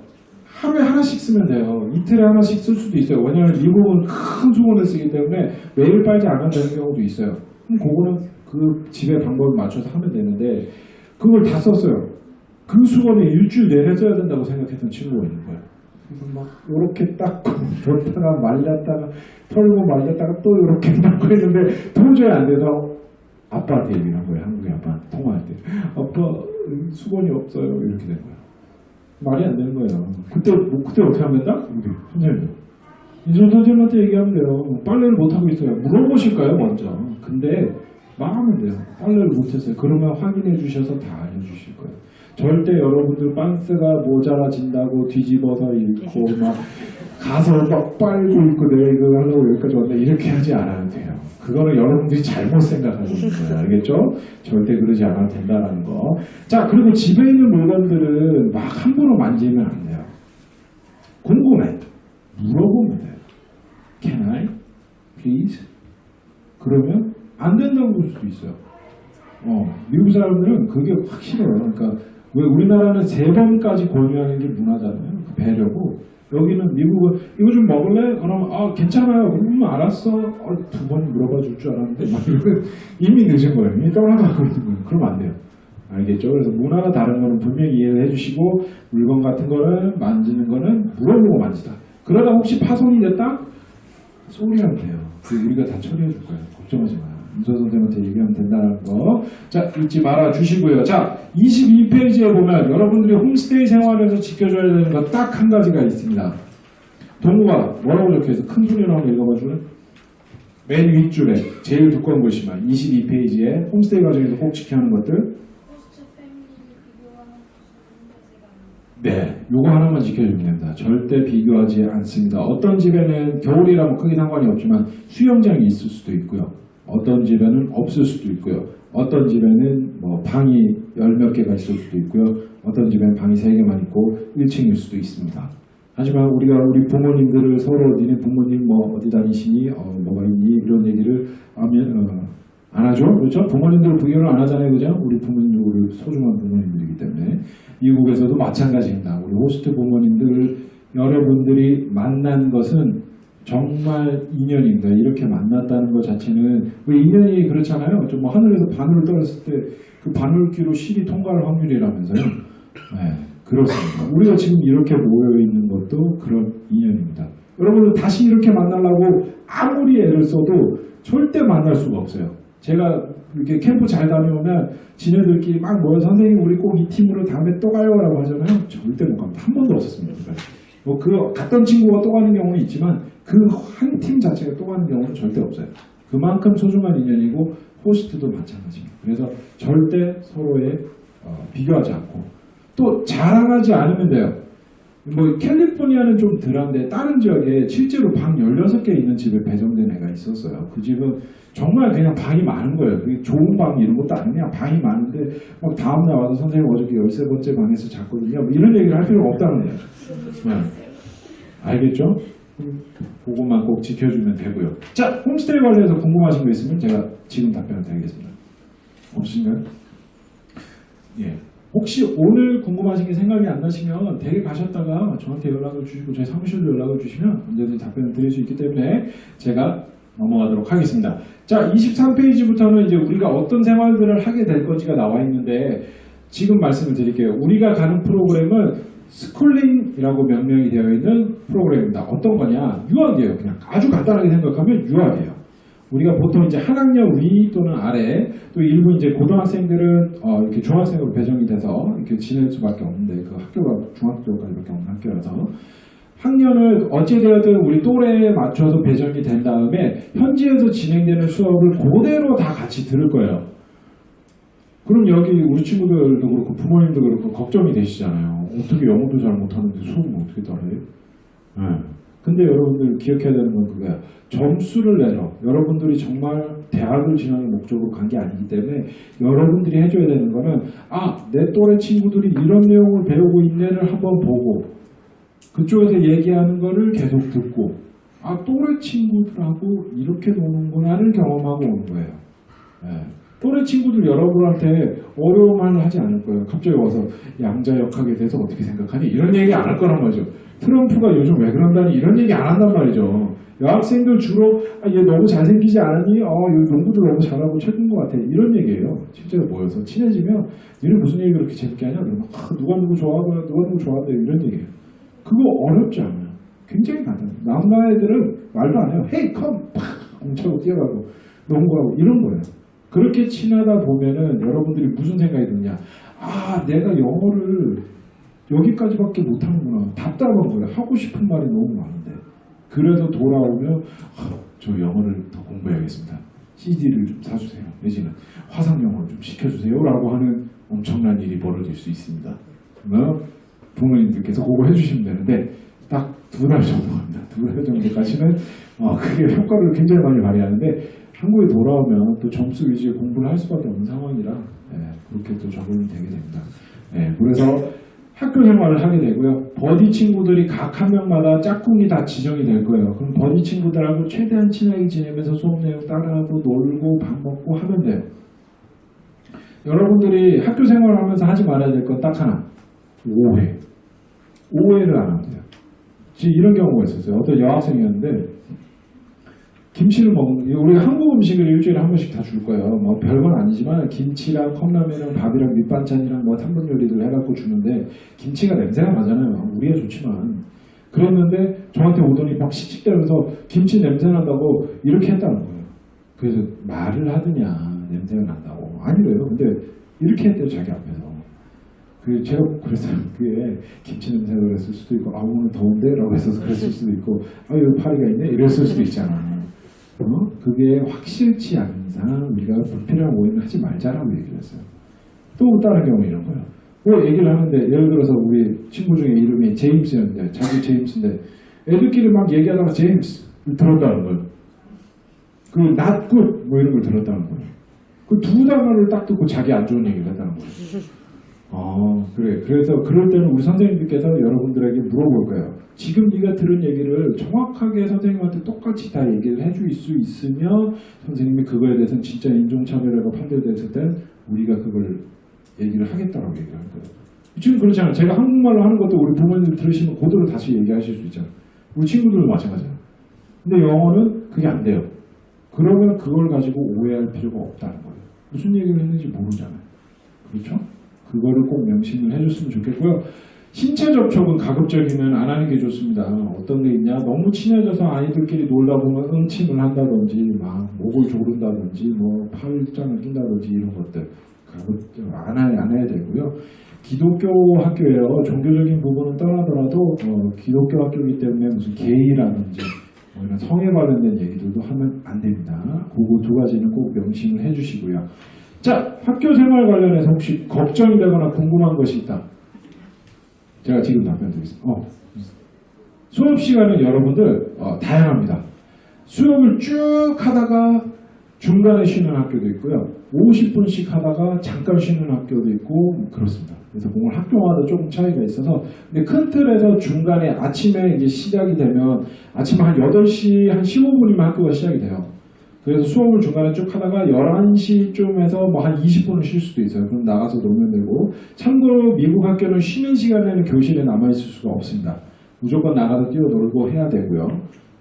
A: 하루에 하나씩 쓰면 돼요. 이틀에 하나씩 쓸 수도 있어요. 왜냐하면 미국은 큰 수건을 쓰기 때문에 매일 빨지 않아도 되는 경우도 있어요. 그럼 그거는 그 집의 방법을 맞춰서 하면 되는데 그걸 다 썼어요. 그 수건에 일주일 내내 써야 된다고 생각했던 친구가 있는 거예요. 그래서 막 이렇게 닦고 뒀다가 말렸다가 털고 말렸다가 또 이렇게 닦고 했는데 도저히 안 돼서 아빠한테 얘기를 한 거예요. 한국의 아빠한테 통화할 때. 아빠 수건이 없어요. 이렇게 된 거예요. 말이 안 되는 거예요. 그때 어떻게 하면 된다? 우리 선생님들. 인선 선생님한테 얘기하면 돼요. 빨래를 못하고 있어요. 물어보실까요, 먼저. 근데 망하면 돼요. 빨래를 못했어요. 그러면 확인해 주셔서 다 알려주실 거예요. 절대 여러분들 빤스가 모자라진다고 뒤집어서 입고 막 가서 막 빨고 입고 내가 이거 하려고 여기까지 왔는데 이렇게 하지 않아도 돼요. 그거는 여러분들이 잘못 생각하고 있는 거예요. 알겠죠? 절대 그러지 않아도 된다는 거. 자, 그리고 집에 있는 물건들은 막 함부로 만지면 안 돼요. 궁금해. 물어보면 돼요. Can I? Please? 그러면 안 된다고 볼 수도 있어요. 미국 사람들은 그게 확 싫어요. 그러니까 왜 우리나라는 3번까지 권유하는 게 문화잖아요. 그 배려고. 여기는 미국은 이거 좀 먹을래? 그러면 괜찮아요. 알았어. 2번 물어봐 줄 줄 알았는데 막 이러면 이미 늦은 거예요. 이미 떠나가고 있는 거예요. 그러면 안 돼요. 알겠죠? 그래서 문화가 다른 거는 분명히 이해를 해주시고 물건 같은 거는 만지는 거는 물어보고 만지다. 그러다 혹시 파손이 됐다? 소리하면 돼요. 우리가 다 처리해 줄 거예요. 걱정하지 마요. 임서 선생님한테 얘기하면 된다는 거. 자, 잊지 말아 주시고요. 자, 22페이지에 보면 여러분들이 홈스테이 생활에서 지켜줘야 되는 거 딱 한 가지가 있습니다. 동우가 뭐라고 적혀있어? 큰 소리로 한번 읽어봐 줄래? 맨 윗줄에 제일 두꺼운 글씨만 22페이지에 홈스테이 과정에서 꼭 지켜야 하는 것들.
B: 호스트 패밀리 비교하는 것은
A: 네, 요거 하나만 지켜주면 됩니다. 절대 비교하지 않습니다. 어떤 집에는 겨울이라면 크게 상관이 없지만 수영장이 있을 수도 있고요. 어떤 집에는 없을 수도 있고요. 어떤 집에는 뭐 방이 10몇 개가 있을 수도 있고요. 어떤 집에는 방이 3개만 있고 1층일 수도 있습니다. 하지만 우리가 우리 부모님들을 서로 니네 부모님 뭐 어디 다니시니? 뭐가 있니? 이런 얘기를 하면 안 하죠? 그렇죠? 부모님들 비교를 안 하잖아요. 그죠? 우리 부모님들 우리 소중한 부모님들이기 때문에 미국에서도 마찬가지입니다. 우리 호스트 부모님들 여러분들이 만난 것은 정말 인연입니다. 이렇게 만났다는 것 자체는 왜 인연이 그렇잖아요. 좀 뭐 하늘에서 바늘을 떨었을 때 그 바늘귀로 실이 통과할 확률이라면서요. 네, 그렇습니다. 우리가 지금 이렇게 모여 있는 것도 그런 인연입니다. 여러분들 다시 이렇게 만나려고 아무리 애를 써도 절대 만날 수가 없어요. 제가 이렇게 캠프 잘 다녀오면 지네들끼리 막 모여 선생님 우리 꼭 이 팀으로 다음에 또 가요라고 하잖아요. 절대 못 갑니다. 한 번도 없었습니다. 뭐 그 갔던 친구가 또 가는 경우는 있지만 그 한 팀 자체가 또 가는 경우는 절대 없어요. 그만큼 소중한 인연이고 호스트도 마찬가지입니다. 그래서 절대 서로의 비교하지 않고 또 자랑하지 않으면 돼요. 뭐 캘리포니아는 좀 덜한데 다른 지역에 실제로 방 16개 있는 집에 배정된 애가 있었어요. 그 집은 정말 그냥 방이 많은 거예요. 그게 좋은 방 이런 것도 아니고 그냥 방이 많은데 막 다음날 와서 선생님 어저께 13번째 방에서 잤거든요. 뭐 이런 얘기를 할 필요가 없다는 거예요. 네. 알겠죠? 그것만 꼭 지켜주면 되고요. 자, 홈스테이 관련해서 궁금하신 거 있으면 제가 지금 답변을 드리겠습니다. 없으신가요? 예. 혹시 오늘 궁금하신 게 생각이 안 나시면 댁에 가셨다가 저한테 연락을 주시고 저희 사무실로 연락을 주시면 언제든지 답변을 드릴 수 있기 때문에 제가 넘어가도록 하겠습니다. 자, 23페이지부터는 이제 우리가 어떤 생활들을 하게 될 건지가 나와 있는데 지금 말씀을 드릴게요. 우리가 가는 프로그램은 스쿨링이라고 명명이 되어 있는 프로그램입니다. 어떤 거냐? 유학이에요. 그냥 아주 간단하게 생각하면 유학이에요. 우리가 보통 이제 한 학년 위 또는 아래 또 일부 이제 고등학생들은 이렇게 중학생으로 배정이 돼서 이렇게 지낼 수밖에 없는데 그 학교가 중학교까지밖에 없는 학교라서 학년을 어찌되었든 우리 또래에 맞춰서 배정이 된 다음에 현지에서 진행되는 수업을 그대로 다 같이 들을 거예요. 그럼 여기 우리 친구들도 그렇고 부모님도 그렇고 걱정이 되시잖아요. 어떻게 영어도 잘 못하는데 수업은 어떻게 따라해? 네. 근데 여러분들 기억해야 되는 건 그거야. 점수를 내서 여러분들이 정말 대학을 진학의 목적으로 간 게 아니기 때문에 여러분들이 해줘야 되는 거는 내 또래 친구들이 이런 내용을 배우고 있네를 한번 보고 그쪽에서 얘기하는 거를 계속 듣고 또래 친구들하고 이렇게 노는구나를 경험하고 오는 거예요. 네. 또래 친구들 여러분한테 어려운 말을 하지 않을 거예요. 갑자기 와서 양자역학에 대해서 어떻게 생각하니? 이런 얘기 안 할 거란 거죠. 트럼프가 요즘 왜 그런다니 이런 얘기 안 한단 말이죠. 여학생들 주로 얘 너무 잘생기지 않으니? 얘 농구도 너무 잘하고 최고인 것 같아. 이런 얘기예요. 실제로 모여서 친해지면 얘는 무슨 얘기 그렇게 재밌게 하냐? 그러면 누가 누구 좋아하고 누가 누구 좋아한다 이런 얘기예요. 그거 어렵지 않아요. 굉장히 간단해요. 남자애들은 말도 안 해요. 헤이 컴! 팍! 공차고 뛰어가고 농구하고 이런 거예요. 그렇게 친하다 보면은 여러분들이 무슨 생각이 드냐? 내가 영어를 여기까지밖에 못하는구나. 답답한 거예요. 하고 싶은 말이 너무 많은데. 그래서 돌아오면 저 영어를 더 공부해야겠습니다. CD를 좀 사주세요. 내지는 화상 영어를 좀 시켜주세요. 라고 하는 엄청난 일이 벌어질 수 있습니다. 부모님들께서 그거 해주시면 되는데 딱 2달 정도 합니다. 2달 정도까지는 그게 효과를 굉장히 많이 발휘하는데 한국에 돌아오면 또 점수 위주의 공부를 할 수밖에 없는 상황이라 그렇게 또 적응이 되게 됩니다. 그래서 학교 생활을 하게 되고요. 버디 친구들이 각 한 명마다 짝꿍이 다 지정이 될 거예요. 그럼 버디 친구들하고 최대한 친하게 지내면서 수업 내용 따라하고 놀고 밥 먹고 하면 돼요. 여러분들이 학교 생활을 하면서 하지 말아야 될 건 딱 하나. 오해. 오해를 안 합니다. 지금 이런 경우가 있었어요. 어떤 여학생이었는데 김치를 먹는, 우리가 한국 음식을 일주일에 한 번씩 다 줄 거예요. 뭐 별건 아니지만 김치랑 컵라면이랑 밥이랑 밑반찬이랑 뭐 3분 요리를 해갖고 주는데 김치가 냄새가 나잖아요. 우리가 좋지만. 그랬는데 저한테 오더니 막 씩씩대면서 김치 냄새 난다고 이렇게 했다는 거예요. 그래서 말을 하더냐 냄새가 난다고. 아니래요. 근데 이렇게 했대요. 자기 앞에서. 제가 그래서 그게 김치 냄새가 그랬을 수도 있고 오늘 더운데? 라고 해서 그랬을 수도 있고 여기 파리가 있네? 이랬을 수도 있잖아. 그게 확실치 않은 이상 우리가 불필요한 오해는 하지 말자라고 얘기를 했어요. 또 다른 경우 이런 거예요. 뭐 얘기를 하는데 예를 들어서 우리 친구 중에 이름이 제임스였는데 자기 제임스인데 애들끼리 막 얘기하다가 제임스를 들었다는 거예요. 그 not good 뭐 이런 걸 들었다는 거예요. 그 두 단어를 딱 듣고 자기 안 좋은 얘기를 했다는 거예요. 그래. 그래서 그럴 때는 우리 선생님들께서 여러분들에게 물어볼 거예요. 지금 네가 들은 얘기를 정확하게 선생님한테 똑같이 다 얘기를 해줄 수 있으면 선생님이 그거에 대해서는 진짜 인종차별이라고 판별됐을 땐 우리가 그걸 얘기를 하겠다라고 얘기를 할 거예요. 지금 그렇잖아요. 제가 한국말로 하는 것도 우리 부모님들 들으시면 그대로 다시 얘기하실 수 있잖아요. 우리 친구들도 마찬가지예요. 근데 영어는 그게 안 돼요. 그러면 그걸 가지고 오해할 필요가 없다는 거예요. 무슨 얘기를 했는지 모르잖아요. 그렇죠? 그거를 꼭 명심을 해줬으면 좋겠고요. 신체 접촉은 가급적이면 안 하는 게 좋습니다. 어떤 게 있냐? 너무 친해져서 아이들끼리 놀다 보면 응침을 한다든지, 막 목을 조른다든지, 뭐 팔짱을 낀다든지 이런 것들 안 해야 되고요. 기독교 학교예요. 종교적인 부분은 떠나더라도 기독교 학교이기 때문에 무슨 게이라든지 뭐 이런 성에 관련된 얘기들도 하면 안 됩니다. 그거 두 가지는 꼭 명심을 해주시고요. 자, 학교 생활 관련해서 혹시 걱정이 되거나 궁금한 것이 있다. 제가 지금 답변 드리겠습니다. 수업 시간은 여러분들 다양합니다. 수업을 쭉 하다가 중간에 쉬는 학교도 있고요. 50분씩 하다가 잠깐 쉬는 학교도 있고 그렇습니다. 그래서 공을 학교마다 조금 차이가 있어서 근데 큰 틀에서 중간에 아침에 이제 시작이 되면 아침 한 8시 한 15분이면 학교가 시작이 돼요. 그래서 수업을 중간에 쭉 하다가 11시쯤에서 뭐 한 20분을 쉴 수도 있어요. 그럼 나가서 놀면 되고 참고로 미국 학교는 쉬는 시간에는 교실에 남아있을 수가 없습니다. 무조건 나가서 뛰어놀고 해야 되고요.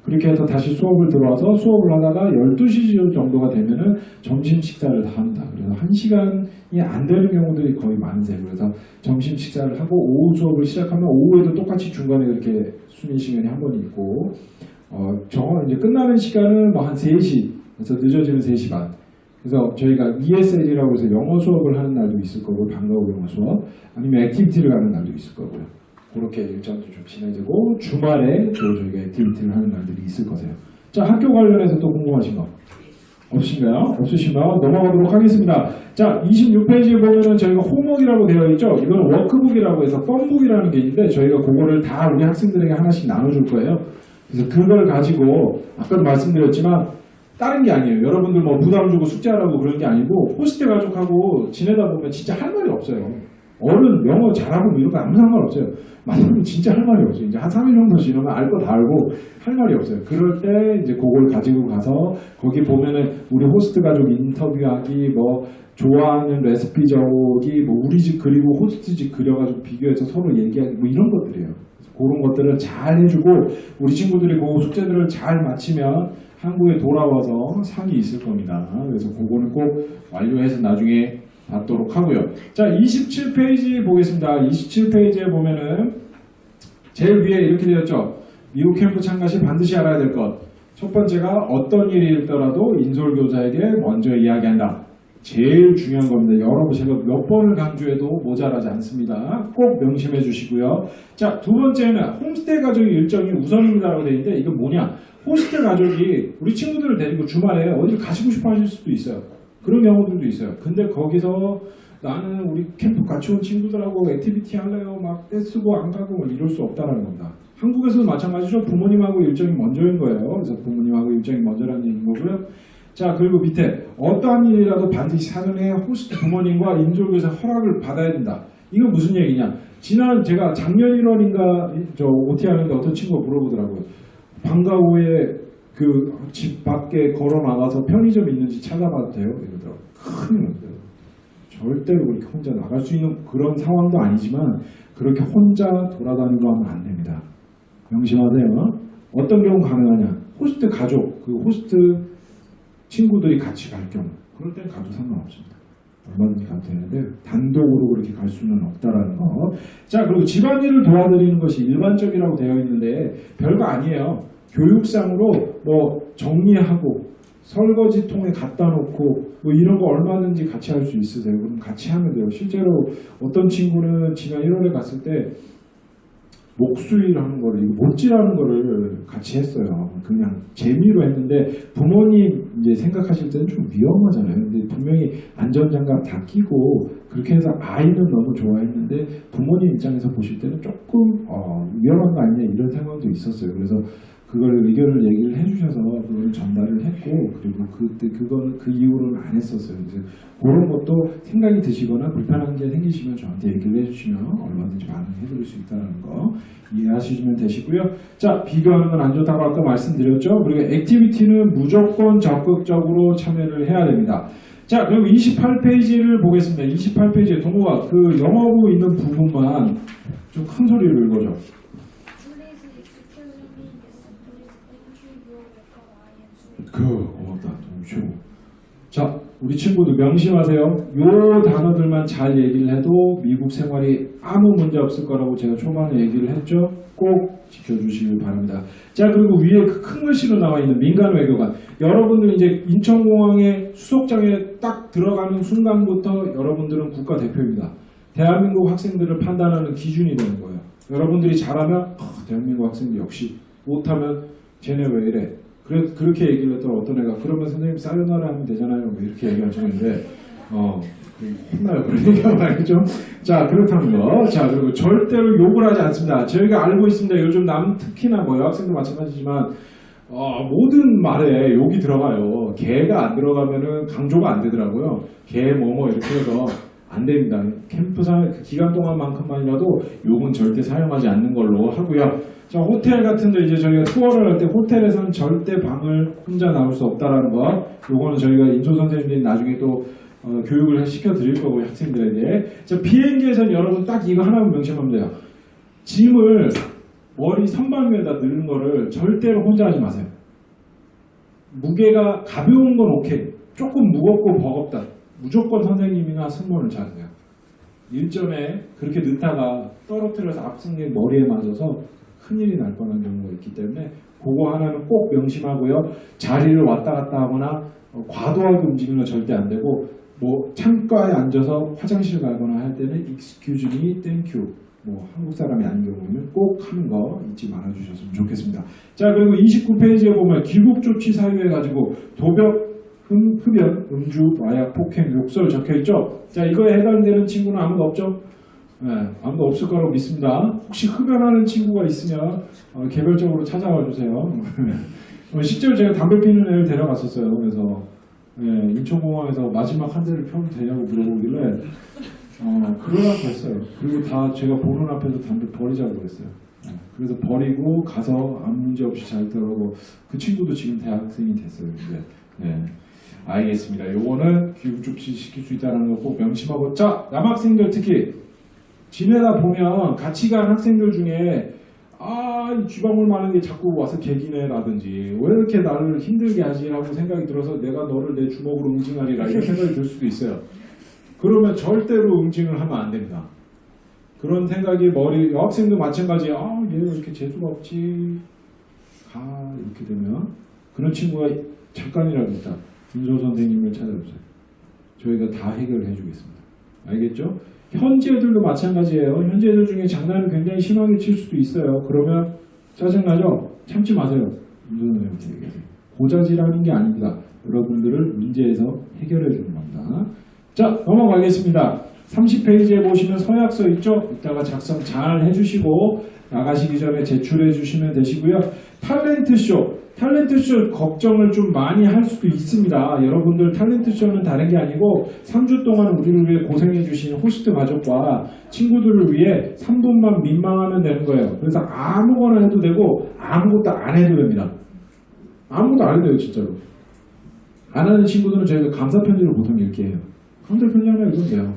A: 그렇게 해서 다시 수업을 들어와서 수업을 하다가 12시 정도가 되면은 점심 식사를 다 합니다. 그래서 1시간이 안 되는 경우들이 거의 많으세요. 그래서 점심 식사를 하고 오후 수업을 시작하면 오후에도 똑같이 중간에 그렇게 쉬는 시간이 한 번 있고 이제 끝나는 시간은 뭐 한 3시 그래서 늦어지면 3시 반. 그래서 저희가 ESL이라고 해서 영어 수업을 하는 날도 있을 거고 방과후 영어 수업 아니면 액티비티를 가는 날도 있을 거고요. 그렇게 일정도 좀 진행되고 주말에 또 저희가 액티비티를 하는 날들이 있을 거세요. 자, 학교 관련해서 또 궁금하신 거 없으신가요? 없으시면 넘어가도록 하겠습니다. 자, 26페이지에 보면은 저희가 홈워크라고 되어 있죠. 이건 워크북이라고 해서 펌북이라는 게 있는데 저희가 그거를 다 우리 학생들에게 하나씩 나눠줄 거예요. 그래서 그걸 가지고 아까도 말씀드렸지만 다른 게 아니에요. 여러분들 뭐 부담 주고 숙제하라고 그런 게 아니고 호스트 가족하고 지내다 보면 진짜 할 말이 없어요. 어른 영어 잘하고 이런 거 아무 상관없어요. 만나면 진짜 할 말이 없어요. 이제 한 3일 정도 지나면 알 거 다 알고 할 말이 없어요. 그럴 때 이제 그걸 가지고 가서 거기 보면은 우리 호스트 가족 인터뷰하기 뭐 좋아하는 레시피 적기 뭐 우리 집 그리고 호스트 집 그려가지고 비교해서 서로 얘기하기 뭐 이런 것들이에요. 그런 것들을 잘 해주고 우리 친구들이 그 숙제들을 잘 마치면 한국에 돌아와서 상이 있을 겁니다. 그래서 그거는 꼭 완료해서 나중에 받도록 하고요. 자, 27페이지 보겠습니다. 27페이지에 보면은 제일 위에 이렇게 되었죠. 미국 캠프 참가 시 반드시 알아야 될 것. 첫 번째가 어떤 일이 있더라도 인솔교사에게 먼저 이야기한다. 제일 중요한 겁니다. 여러분 제가 몇 번을 강조해도 모자라지 않습니다. 꼭 명심해 주시고요. 자, 두 번째는 홈스테이 가족의 일정이 우선입니다라고 되어 있는데 이건 뭐냐? 홈스테이 가족이 우리 친구들을 데리고 주말에 어디를 가시고 싶어 하실 수도 있어요. 그런 경우들도 있어요. 근데 거기서 나는 우리 캠프 같이 온 친구들하고 액티비티 할래요. 막 떼쓰고 안 가고 뭐 이럴 수 없다는 겁니다. 한국에서도 마찬가지죠. 부모님하고 일정이 먼저인 거예요. 그래서 부모님하고 일정이 먼저라는 얘기인 거고요. 자, 그리고 밑에 어떠한 일이라도 반드시 사전에 호스트 부모님과 인솔교사 허락을 받아야 된다. 이거 무슨 얘기냐? 제가 작년 1월인가 저 OT 하는데 어떤 친구가 물어보더라고요. 방과 후에 그 집 밖에 걸어 나가서 편의점 있는지 찾아봐도 돼요? 이러더라고요. 큰일 납니다. 절대로 그렇게 혼자 나갈 수 있는 그런 상황도 아니지만 그렇게 혼자 돌아다니고 하면 안 됩니다. 명심하세요. 어떤 경우 가능하냐? 호스트 가족, 그 호스트 친구들이 같이 갈 경우 그럴 땐 가도 상관없습니다. 얼마든지 가도 되는데 단독으로 그렇게 갈 수는 없다라는 거. 자, 그리고 집안일을 도와드리는 것이 일반적이라고 되어 있는데 별거 아니에요. 교육상으로 뭐 정리하고 설거지통에 갖다 놓고 뭐 이런 거 얼마든지 같이 할 수 있으세요. 그럼 같이 하면 돼요. 실제로 어떤 친구는 지난 1월에 갔을 때 목수일하는 거를, 못질하는 거를 같이 했어요. 그냥 재미로 했는데 부모님 이제 생각하실 때는 좀 위험하잖아요. 근데 분명히 안전장갑 다 끼고 그렇게 해서 아이는 너무 좋아했는데 부모님 입장에서 보실 때는 조금 위험한 거 아니냐 이런 상황도 있었어요. 그래서 그걸 의견을 얘기를 해주셔서 그걸 전달을 했고 그리고 그때 그 이후로는 안 했었어요. 그래서 그런 것도 생각이 드시거나 불편한 게 생기시면 저한테 얘기를 해주시면 얼마든지 반응해드릴 수 있다는 거 이해하시면 되시고요. 자, 비교하는 건 안 좋다고 아까 말씀드렸죠. 그리고 액티비티는 무조건 적극적으로 참여를 해야 됩니다. 자, 그리고 28페이지를 보겠습니다. 28페이지에 동호가 그 영어부 있는 부분만 좀 큰 소리로 읽어줘.
B: Please excuse me, this please entry your
A: 고맙다. 너무 최고. 자, 우리 친구들 명심하세요. 요 단어들만 잘 얘기를 해도 미국 생활이 아무 문제 없을 거라고 제가 초반에 얘기를 했죠. 꼭 지켜주시길 바랍니다. 자, 그리고 위에 그 큰 글씨로 나와 있는 민간 외교관. 여러분들 이제 인천공항에 수속장에 딱 들어가는 순간부터 여러분들은 국가대표입니다. 대한민국 학생들을 판단하는 기준이 되는 거예요. 여러분들이 잘하면 대한민국 학생들 역시, 못하면 쟤네 왜 이래. 그렇게 얘기를 했더니 어떤 애가 그러면 선생님 사요나라 하면 되잖아요. 뭐 이렇게 얘기하시는데 혼나요. 그런 얘기하면 알겠죠? 자, 그렇다는 거. 자, 그리고 절대로 욕을 하지 않습니다. 저희가 알고 있습니다. 요즘 특히나 뭐 여학생도 마찬가지지만 모든 말에 욕이 들어가요. 개가 안 들어가면은 강조가 안 되더라고요. 개 뭐뭐 이렇게 해서 안 됩니다. 캠프 기간 동안만큼만이라도 욕은 절대 사용하지 않는 걸로 하고요. 자, 호텔 같은 데 이제 저희가 투어를 할 때 호텔에서는 절대 방을 혼자 나올 수 없다라는 거. 요거는 저희가 인조 선생님들이 나중에 또 교육을 시켜 드릴 거고요, 학생들에게. 자, 비행기에서는 여러분 딱 이거 하나만 명심하면 돼요. 짐을 머리 선반 위에다 넣는 거를 절대로 혼자 하지 마세요. 무게가 가벼운 건 오케이. 조금 무겁고 버겁다. 무조건 선생님이나 승무원을 찾으세요. 일전에 그렇게 넣다가 떨어뜨려서 앞승객 머리에 맞아서 큰일이 날 뻔한 경우가 있기 때문에 그거 하나는 꼭 명심하고요. 자리를 왔다 갔다 하거나 과도하게 움직이는 건 절대 안 되고, 뭐 창가에 앉아서 화장실 가거나 할 때는 excuse me, thank you. 뭐 한국 사람이 아닌 경우는 꼭 하는 거 잊지 말아 주셨으면 좋겠습니다. 자, 그리고 29페이지에 보면 귀국 조치 사유해 가지고 도벽, 흡연, 음주, 마약, 폭행, 욕설 적혀 있죠. 자, 이거에 해당되는 친구는 아무도 없죠? 네, 아무도 없을 거라고 믿습니다. 혹시 흡연하는 친구가 있으면 개별적으로 찾아와 주세요. 실제로 제가 담배 피는 애를 데려갔었어요. 그래서 인천공항에서 마지막 한 대를 펴도 되냐고 물어보길래 그러라고 했어요. 그리고 다 제가 보는 앞에서 담배 버리자고 그랬어요. 그래서 버리고 가서 아무 문제 없이 잘 들어가고, 그 친구도 지금 대학생이 됐어요. 이제. 네. 알겠습니다. 요거는 귀국 조치 시킬 수 있다는 거 꼭 명심하고. 자, 남학생들 특히 지내다 보면 같이 간 학생들 중에 이 쥐방울 많은 게 자꾸 와서 개기네라든지 왜 이렇게 나를 힘들게 하지라고 생각이 들어서 내가 너를 내 주먹으로 응징하리라 이런 생각이 들 수도 있어요. 그러면 절대로 응징을 하면 안 됩니다. 그런 생각이 여학생도 마찬가지예요. 얘 왜 이렇게 재수가 없지? 이렇게 되면 그런 친구가 잠깐이라도 있다. 인조 선생님을 찾아주세요. 저희가 다 해결해 주겠습니다. 알겠죠? 현지 애들도 마찬가지예요. 현지 애들 중에 장난을 굉장히 심하게 칠 수도 있어요. 그러면 짜증나죠? 참지 마세요. 인조 선생님한테 얘기하세요. 고자질하는 게 아닙니다. 여러분들을 문제에서 해결해 주는 겁니다. 자, 넘어가겠습니다. 30페이지에 보시면 서약서 있죠? 이따가 작성 잘 해주시고 나가시기 전에 제출해 주시면 되시고요. 탤런트쇼 걱정을 좀 많이 할 수도 있습니다. 여러분들 탤런트쇼는 다른 게 아니고 3주 동안 우리를 위해 고생해 주신 호스트 가족과 친구들을 위해 3분만 민망하면 되는 거예요. 그래서 아무거나 해도 되고 아무것도 안 해도 됩니다. 아무것도 안 해도 돼요, 진짜로. 안 하는 친구들은 저희가 감사편지를 보통 이렇게 해요. 감사편지 하나 읽으면 돼요.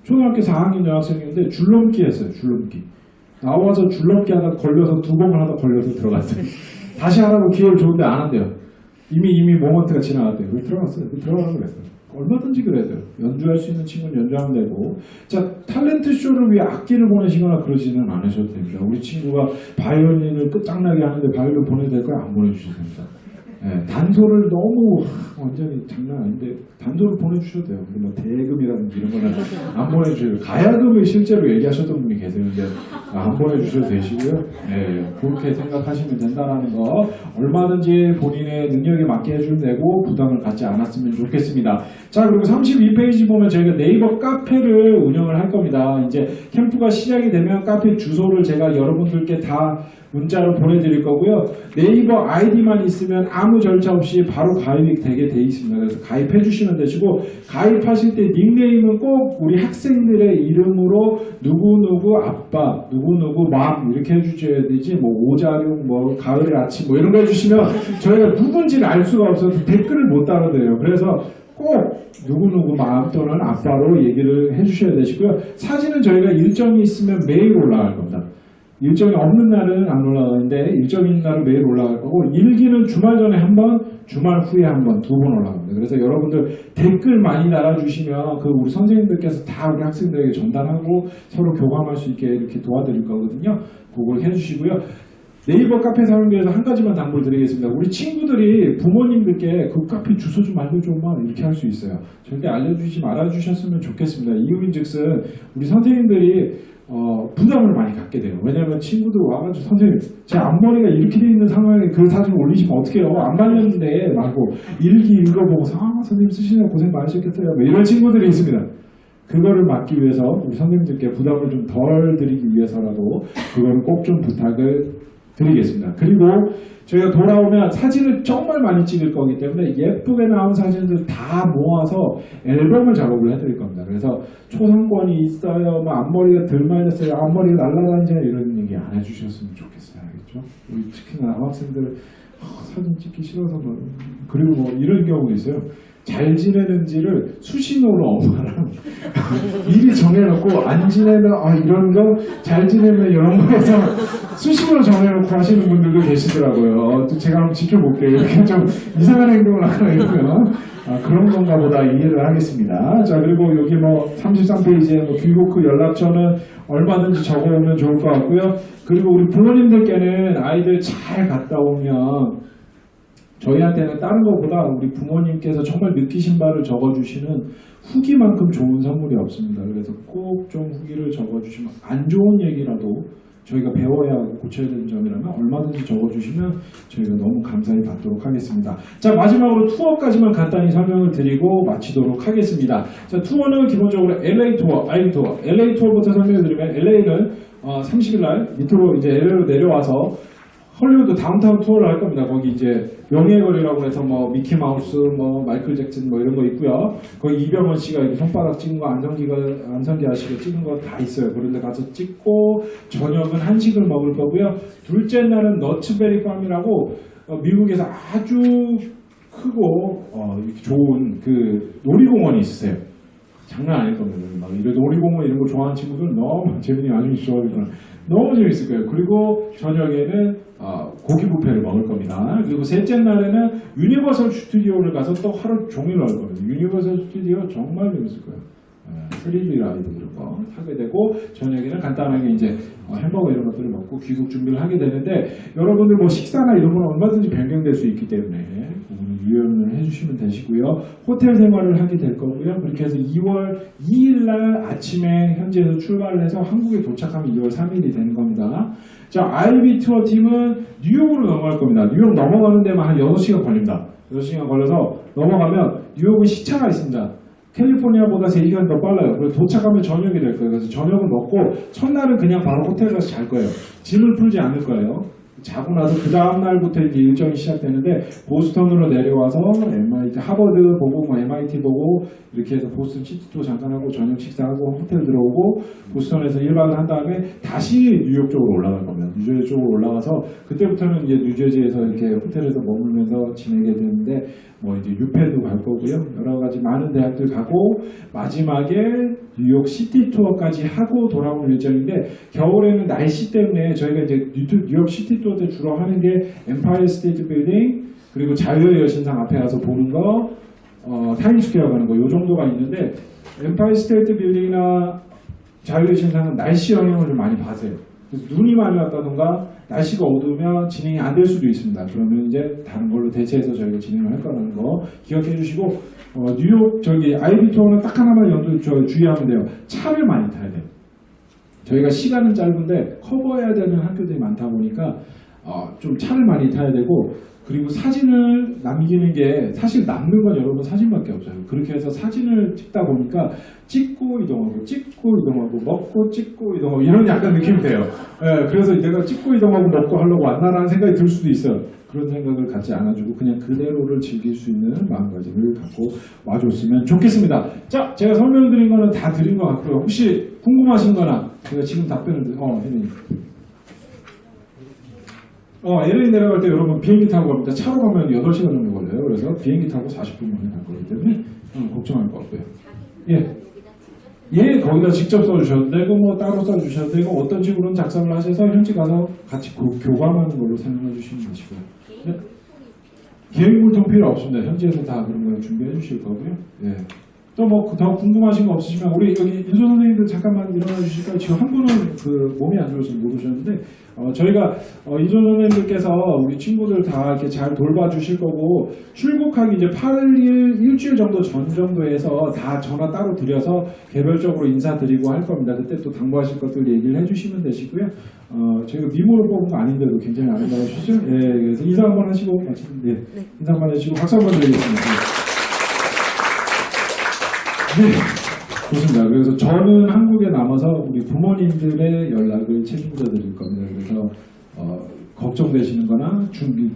A: 초등학교 4학년 여학생인데 줄넘기 했어요. 줄넘기. 나와서 줄넘기 하다 걸려서 2번을 하다 걸려서 들어갔어요. 다시 하라고 기회를 줬는데 안 한대요. 이미 모먼트가 지나갔대요. 그래서 들어갔어요. 들어가라고 그랬어요. 얼마든지 그래야 돼요. 연주할 수 있는 친구는 연주하면 되고. 자, 탤런트 쇼를 위해 악기를 보내시거나 그러지는 않으셔도 됩니다. 우리 친구가 바이올린을 끝장나게 하는데 바이올린 보내도 될까요? 안 보내주셔도 됩니다. 단소를 너무 완전히 장난 아닌데 단소를 보내주셔도 돼요. 뭐 대금이라든지 이런 거는 안 보내주셔도 돼요. 가야금을 실제로 얘기하셨던 분이 계세요. 근데 안 보내주셔도 되시고요. 그렇게 생각하시면 된다는 거 얼마든지 본인의 능력에 맞게 해주면 되고 부담을 갖지 않았으면 좋겠습니다. 자, 그리고 32페이지 보면 저희가 네이버 카페를 운영을 할 겁니다. 이제 캠프가 시작이 되면 카페 주소를 제가 여러분들께 다 문자로 보내드릴 거고요. 네이버 아이디만 있으면 아무 절차 없이 바로 가입이 되게 돼 있습니다. 그래서 가입해 주시면 되시고, 가입하실 때 닉네임은 꼭 우리 학생들의 이름으로 누구누구 아빠, 누구누구 맘 이렇게 해주셔야 되지, 뭐 오자룡, 뭐 가을의 아침 뭐 이런 거 해주시면 저희가 누군지를 알 수가 없어서 댓글을 못 달아드려요. 그래서 꼭 누구누구 맘 또는 아빠로 얘기를 해주셔야 되시고요. 사진은 저희가 일정이 있으면 매일 올라갈 겁니다. 일정이 없는 날은 안 올라가는데 일정이 있는 날은 매일 올라갈 거고 일기는 주말 전에 한 번, 주말 후에 한 번, 2번 올라갑니다. 그래서 여러분들 댓글 많이 달아주시면 그 우리 선생님들께서 다 우리 학생들에게 전달하고 서로 교감할 수 있게 이렇게 도와드릴 거거든요. 그걸 해주시고요. 네이버 카페 사용에 대해서 한 가지만 당부를 드리겠습니다. 우리 친구들이 부모님들께 그 카페 주소 좀 알려줘만 이렇게 할 수 있어요. 절대 알려주지 말아주셨으면 좋겠습니다. 이유인즉슨 우리 선생님들이 부담을 많이 갖게 돼요. 왜냐하면 친구들 와가지고 선생님 제 앞머리가 이렇게 돼 있는 상황에 그 사진 올리시면 어떡해요? 안 말렸는데 라고 일기 읽어보고서 선생님 쓰시느라 고생 많으셨겠어요. 뭐 이런 친구들이 있습니다. 그거를 막기 위해서 우리 선생님들께 부담을 좀 덜 드리기 위해서라도 그거는 꼭 좀 부탁을 드리겠습니다. 그리고 저희가 돌아오면 사진을 정말 많이 찍을 거기 때문에 예쁘게 나온 사진들 다 모아서 앨범을 작업을 해드릴 겁니다. 그래서 초상권이 있어요, 뭐 앞머리가 덜 말렸어요, 앞머리가 날라다니냐 이런 얘기 안 해주셨으면 좋겠어요. 알겠죠? 우리 특히나 남학생들 사진 찍기 싫어서 뭐 그리고 뭐 이런 경우도 있어요. 잘 지내는지를 수신호로 엄마랑 미리 정해놓고 안 지내면 이런 거 잘 지내면 이런 거 해서 수신호로 정해놓고 하시는 분들도 계시더라고요. 또 제가 한번 지켜볼게요. 이렇게 좀 이상한 행동을 하거나 이러면 그런 건가 보다 이해를 하겠습니다. 자, 그리고 여기 뭐 33페이지에 뭐 귀국후 연락처는 얼마든지 적어오면 좋을 것 같고요. 그리고 우리 부모님들께는 아이들 잘 갔다 오면 저희한테는 다른 것보다 우리 부모님께서 정말 느끼신 바를 적어주시는 후기만큼 좋은 선물이 없습니다. 그래서 꼭 좀 후기를 적어주시면 안 좋은 얘기라도 저희가 배워야 하고 고쳐야 되는 점이라면 얼마든지 적어주시면 저희가 너무 감사히 받도록 하겠습니다. 자, 마지막으로 투어까지만 간단히 설명을 드리고 마치도록 하겠습니다. 자, 투어는 기본적으로 LA 투어, I 투어, LA 투어부터 설명을 드리면 LA는 30일 날 밑으로 이제 LA로 내려와서 헐리우드 다운타운 투어를 할 겁니다. 거기 이제 명예의 거리라고 해서 뭐 미키마우스, 뭐 마이클 잭슨 뭐 이런 거 있고요. 거기 이병헌 씨가 이렇게 손바닥 찍은 거, 안성기 아씨가 찍은 거 다 있어요. 그런데 가서 찍고 저녁은 한식을 먹을 거고요. 둘째 날은 너츠베리 팜이라고 미국에서 아주 크고 이렇게 좋은 그 놀이공원이 있으세요. 장난 아닐 겁니다. 막 이런 놀이공원 이런 거 좋아하는 친구들은 너무 재밌게 아주 좋아하니까 너무 재밌을 거예요. 그리고 저녁에는 고기 뷔페를 먹을 겁니다. 그리고 셋째 날에는 유니버설 스튜디오를 가서 또 하루 종일 할 겁니다. 유니버설 스튜디오 정말 재밌을 거예요. 3D 라이드 이런 거 하게 되고 저녁에는 간단하게 이제 햄버거 이런 것들을 먹고 귀국 준비를 하게 되는데 여러분들 뭐 식사나 이런 건 얼마든지 변경될 수 있기 때문에 그거는 유연을 해주시면 되시고요. 호텔 생활을 하게 될 거고요. 그렇게 해서 2월 2일 날 아침에 현지에서 출발을 해서 한국에 도착하면 2월 3일이 되는 겁니다. 자, IB 투어 팀은 뉴욕으로 넘어갈 겁니다. 뉴욕 넘어가는 데만 한 6시간 걸립니다. 6시간 걸려서 넘어가면 뉴욕은 시차가 있습니다. 캘리포니아보다 3시간 더 빨라요. 그래서 도착하면 저녁이 될 거예요. 그래서 저녁을 먹고 첫날은 그냥 바로 호텔 가서 잘 거예요. 짐을 풀지 않을 거예요. 자고 나서 그 다음 날부터 이제 일정이 시작되는데 보스턴으로 내려와서 MIT 하버드 보고 뭐 MIT 보고 이렇게 해서 보스턴 시티도 잠깐 하고 저녁 식사하고 호텔 들어오고 보스턴에서 1박을 한 다음에 다시 뉴욕 쪽으로 올라갈 겁니다. 뉴저지 쪽으로 올라가서 그때부터는 이제 뉴저지에서 이렇게 호텔에서 머물면서 지내게 되는데 뭐 이제 유펜도 갈 거고요. 여러 가지 많은 대학들 가고 마지막에 뉴욕 시티 투어까지 하고 돌아오는 일정인데 겨울에는 날씨 때문에 저희가 이제 뉴욕 시티 투어 때 주로 하는 게 엠파이어 스테이트 빌딩 그리고 자유의 여신상 앞에 가서 보는 거 타임스퀘어 가는 거 요 정도가 있는데 엠파이어 스테이트 빌딩이나 자유의 여신상은 날씨 영향을 좀 많이 받아요. 그래서 눈이 많이 왔다던가 날씨가 어두우면 진행이 안 될 수도 있습니다. 그러면 이제 다른 걸로 대체해서 저희가 진행을 할 거라는 거 기억해 주시고 뉴욕 저기 아이비 투어는 딱 하나만 주의하면 돼요. 차를 많이 타야 돼요. 저희가 시간은 짧은데 커버해야 되는 학교들이 많다 보니까 좀 차를 많이 타야 되고 그리고 사진을 남기는 게 사실 남는 건 여러분 사진밖에 없어요. 그렇게 해서 사진을 찍다 보니까 찍고 이동하고 찍고 이동하고 먹고 찍고 이동하고 이런 약간 느낌이 돼요. 예, 그래서 내가 찍고 이동하고 먹고 하려고 왔나라는 생각이 들 수도 있어요. 그런 생각을 갖지 않아주고 그냥 그대로를 즐길 수 있는 마음가짐을 갖고 와줬으면 좋겠습니다. 자, 제가 설명드린 거는 다 드린 것 같고요. 혹시 궁금하신 거나 제가 지금 답변을 혜린이. LA 내려갈 때 여러분 비행기 타고 갑니다. 차로 가면 8시간 정도 걸려요. 그래서 비행기 타고 40분 만에 갈 거기 때문에 걱정할 거 없고요. 예. 예, 거기다 직접 써주셔도 되고 뭐 따로 써주셔도 되고 어떤 식으로는 작성을 하셔서 현지 가서 같이 교감하는 걸로 생각해 주시면 되시고요. 네. 개인 물통 필요 없습니다. 현지에서 다 그런 걸 준비해 주실 거고요. 예. 또 뭐 더 궁금하신 거 없으시면 우리 여기 윤소 선생님들 잠깐만 일어나 주실까요? 지금 한 분은 그 몸이 안 좋아서 못 오셨는데 저희가 윤소 선생님들께서 우리 친구들 다 이렇게 잘 돌봐주실 거고 출국하기 이제 8일 일주일 정도 전 정도에서 다 전화 따로 드려서 개별적으로 인사드리고 할 겁니다. 그때 또 당부하실 것들 얘기를 해주시면 되시고요. 저희가 미모를 뽑은 거 아닌데도 굉장히 아름다우시죠? 예, 그래서 인사 한번 하시고 네. 인사 한번 해주시고 박수 한번 드리겠습니다. 네, 좋습니다. 그래서 저는 한국에 남아서 우리 부모님들의 연락을 책임져 드릴 겁니다. 그래서 걱정되시는 거나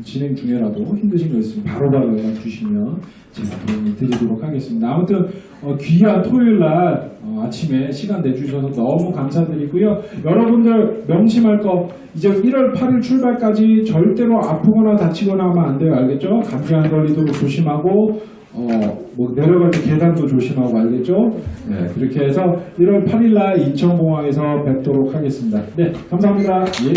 A: 진행 중에라도 힘드신 거 있으면 바로바로 연락 주시면 제가 도움을 드리도록 하겠습니다. 아무튼 귀한 토요일 날 아침에 시간 내주셔서 너무 감사드리고요. 여러분들 명심할 거 이제 1월 8일 출발까지 절대로 아프거나 다치거나 하면 안 돼요. 알겠죠? 감기 안 걸리도록 조심하고 뭐 내려갈 때 계단도 조심하고 알겠죠? 네, 그렇게 해서 1월 8일 날 인천공항에서 뵙도록 하겠습니다. 네, 감사합니다. 예.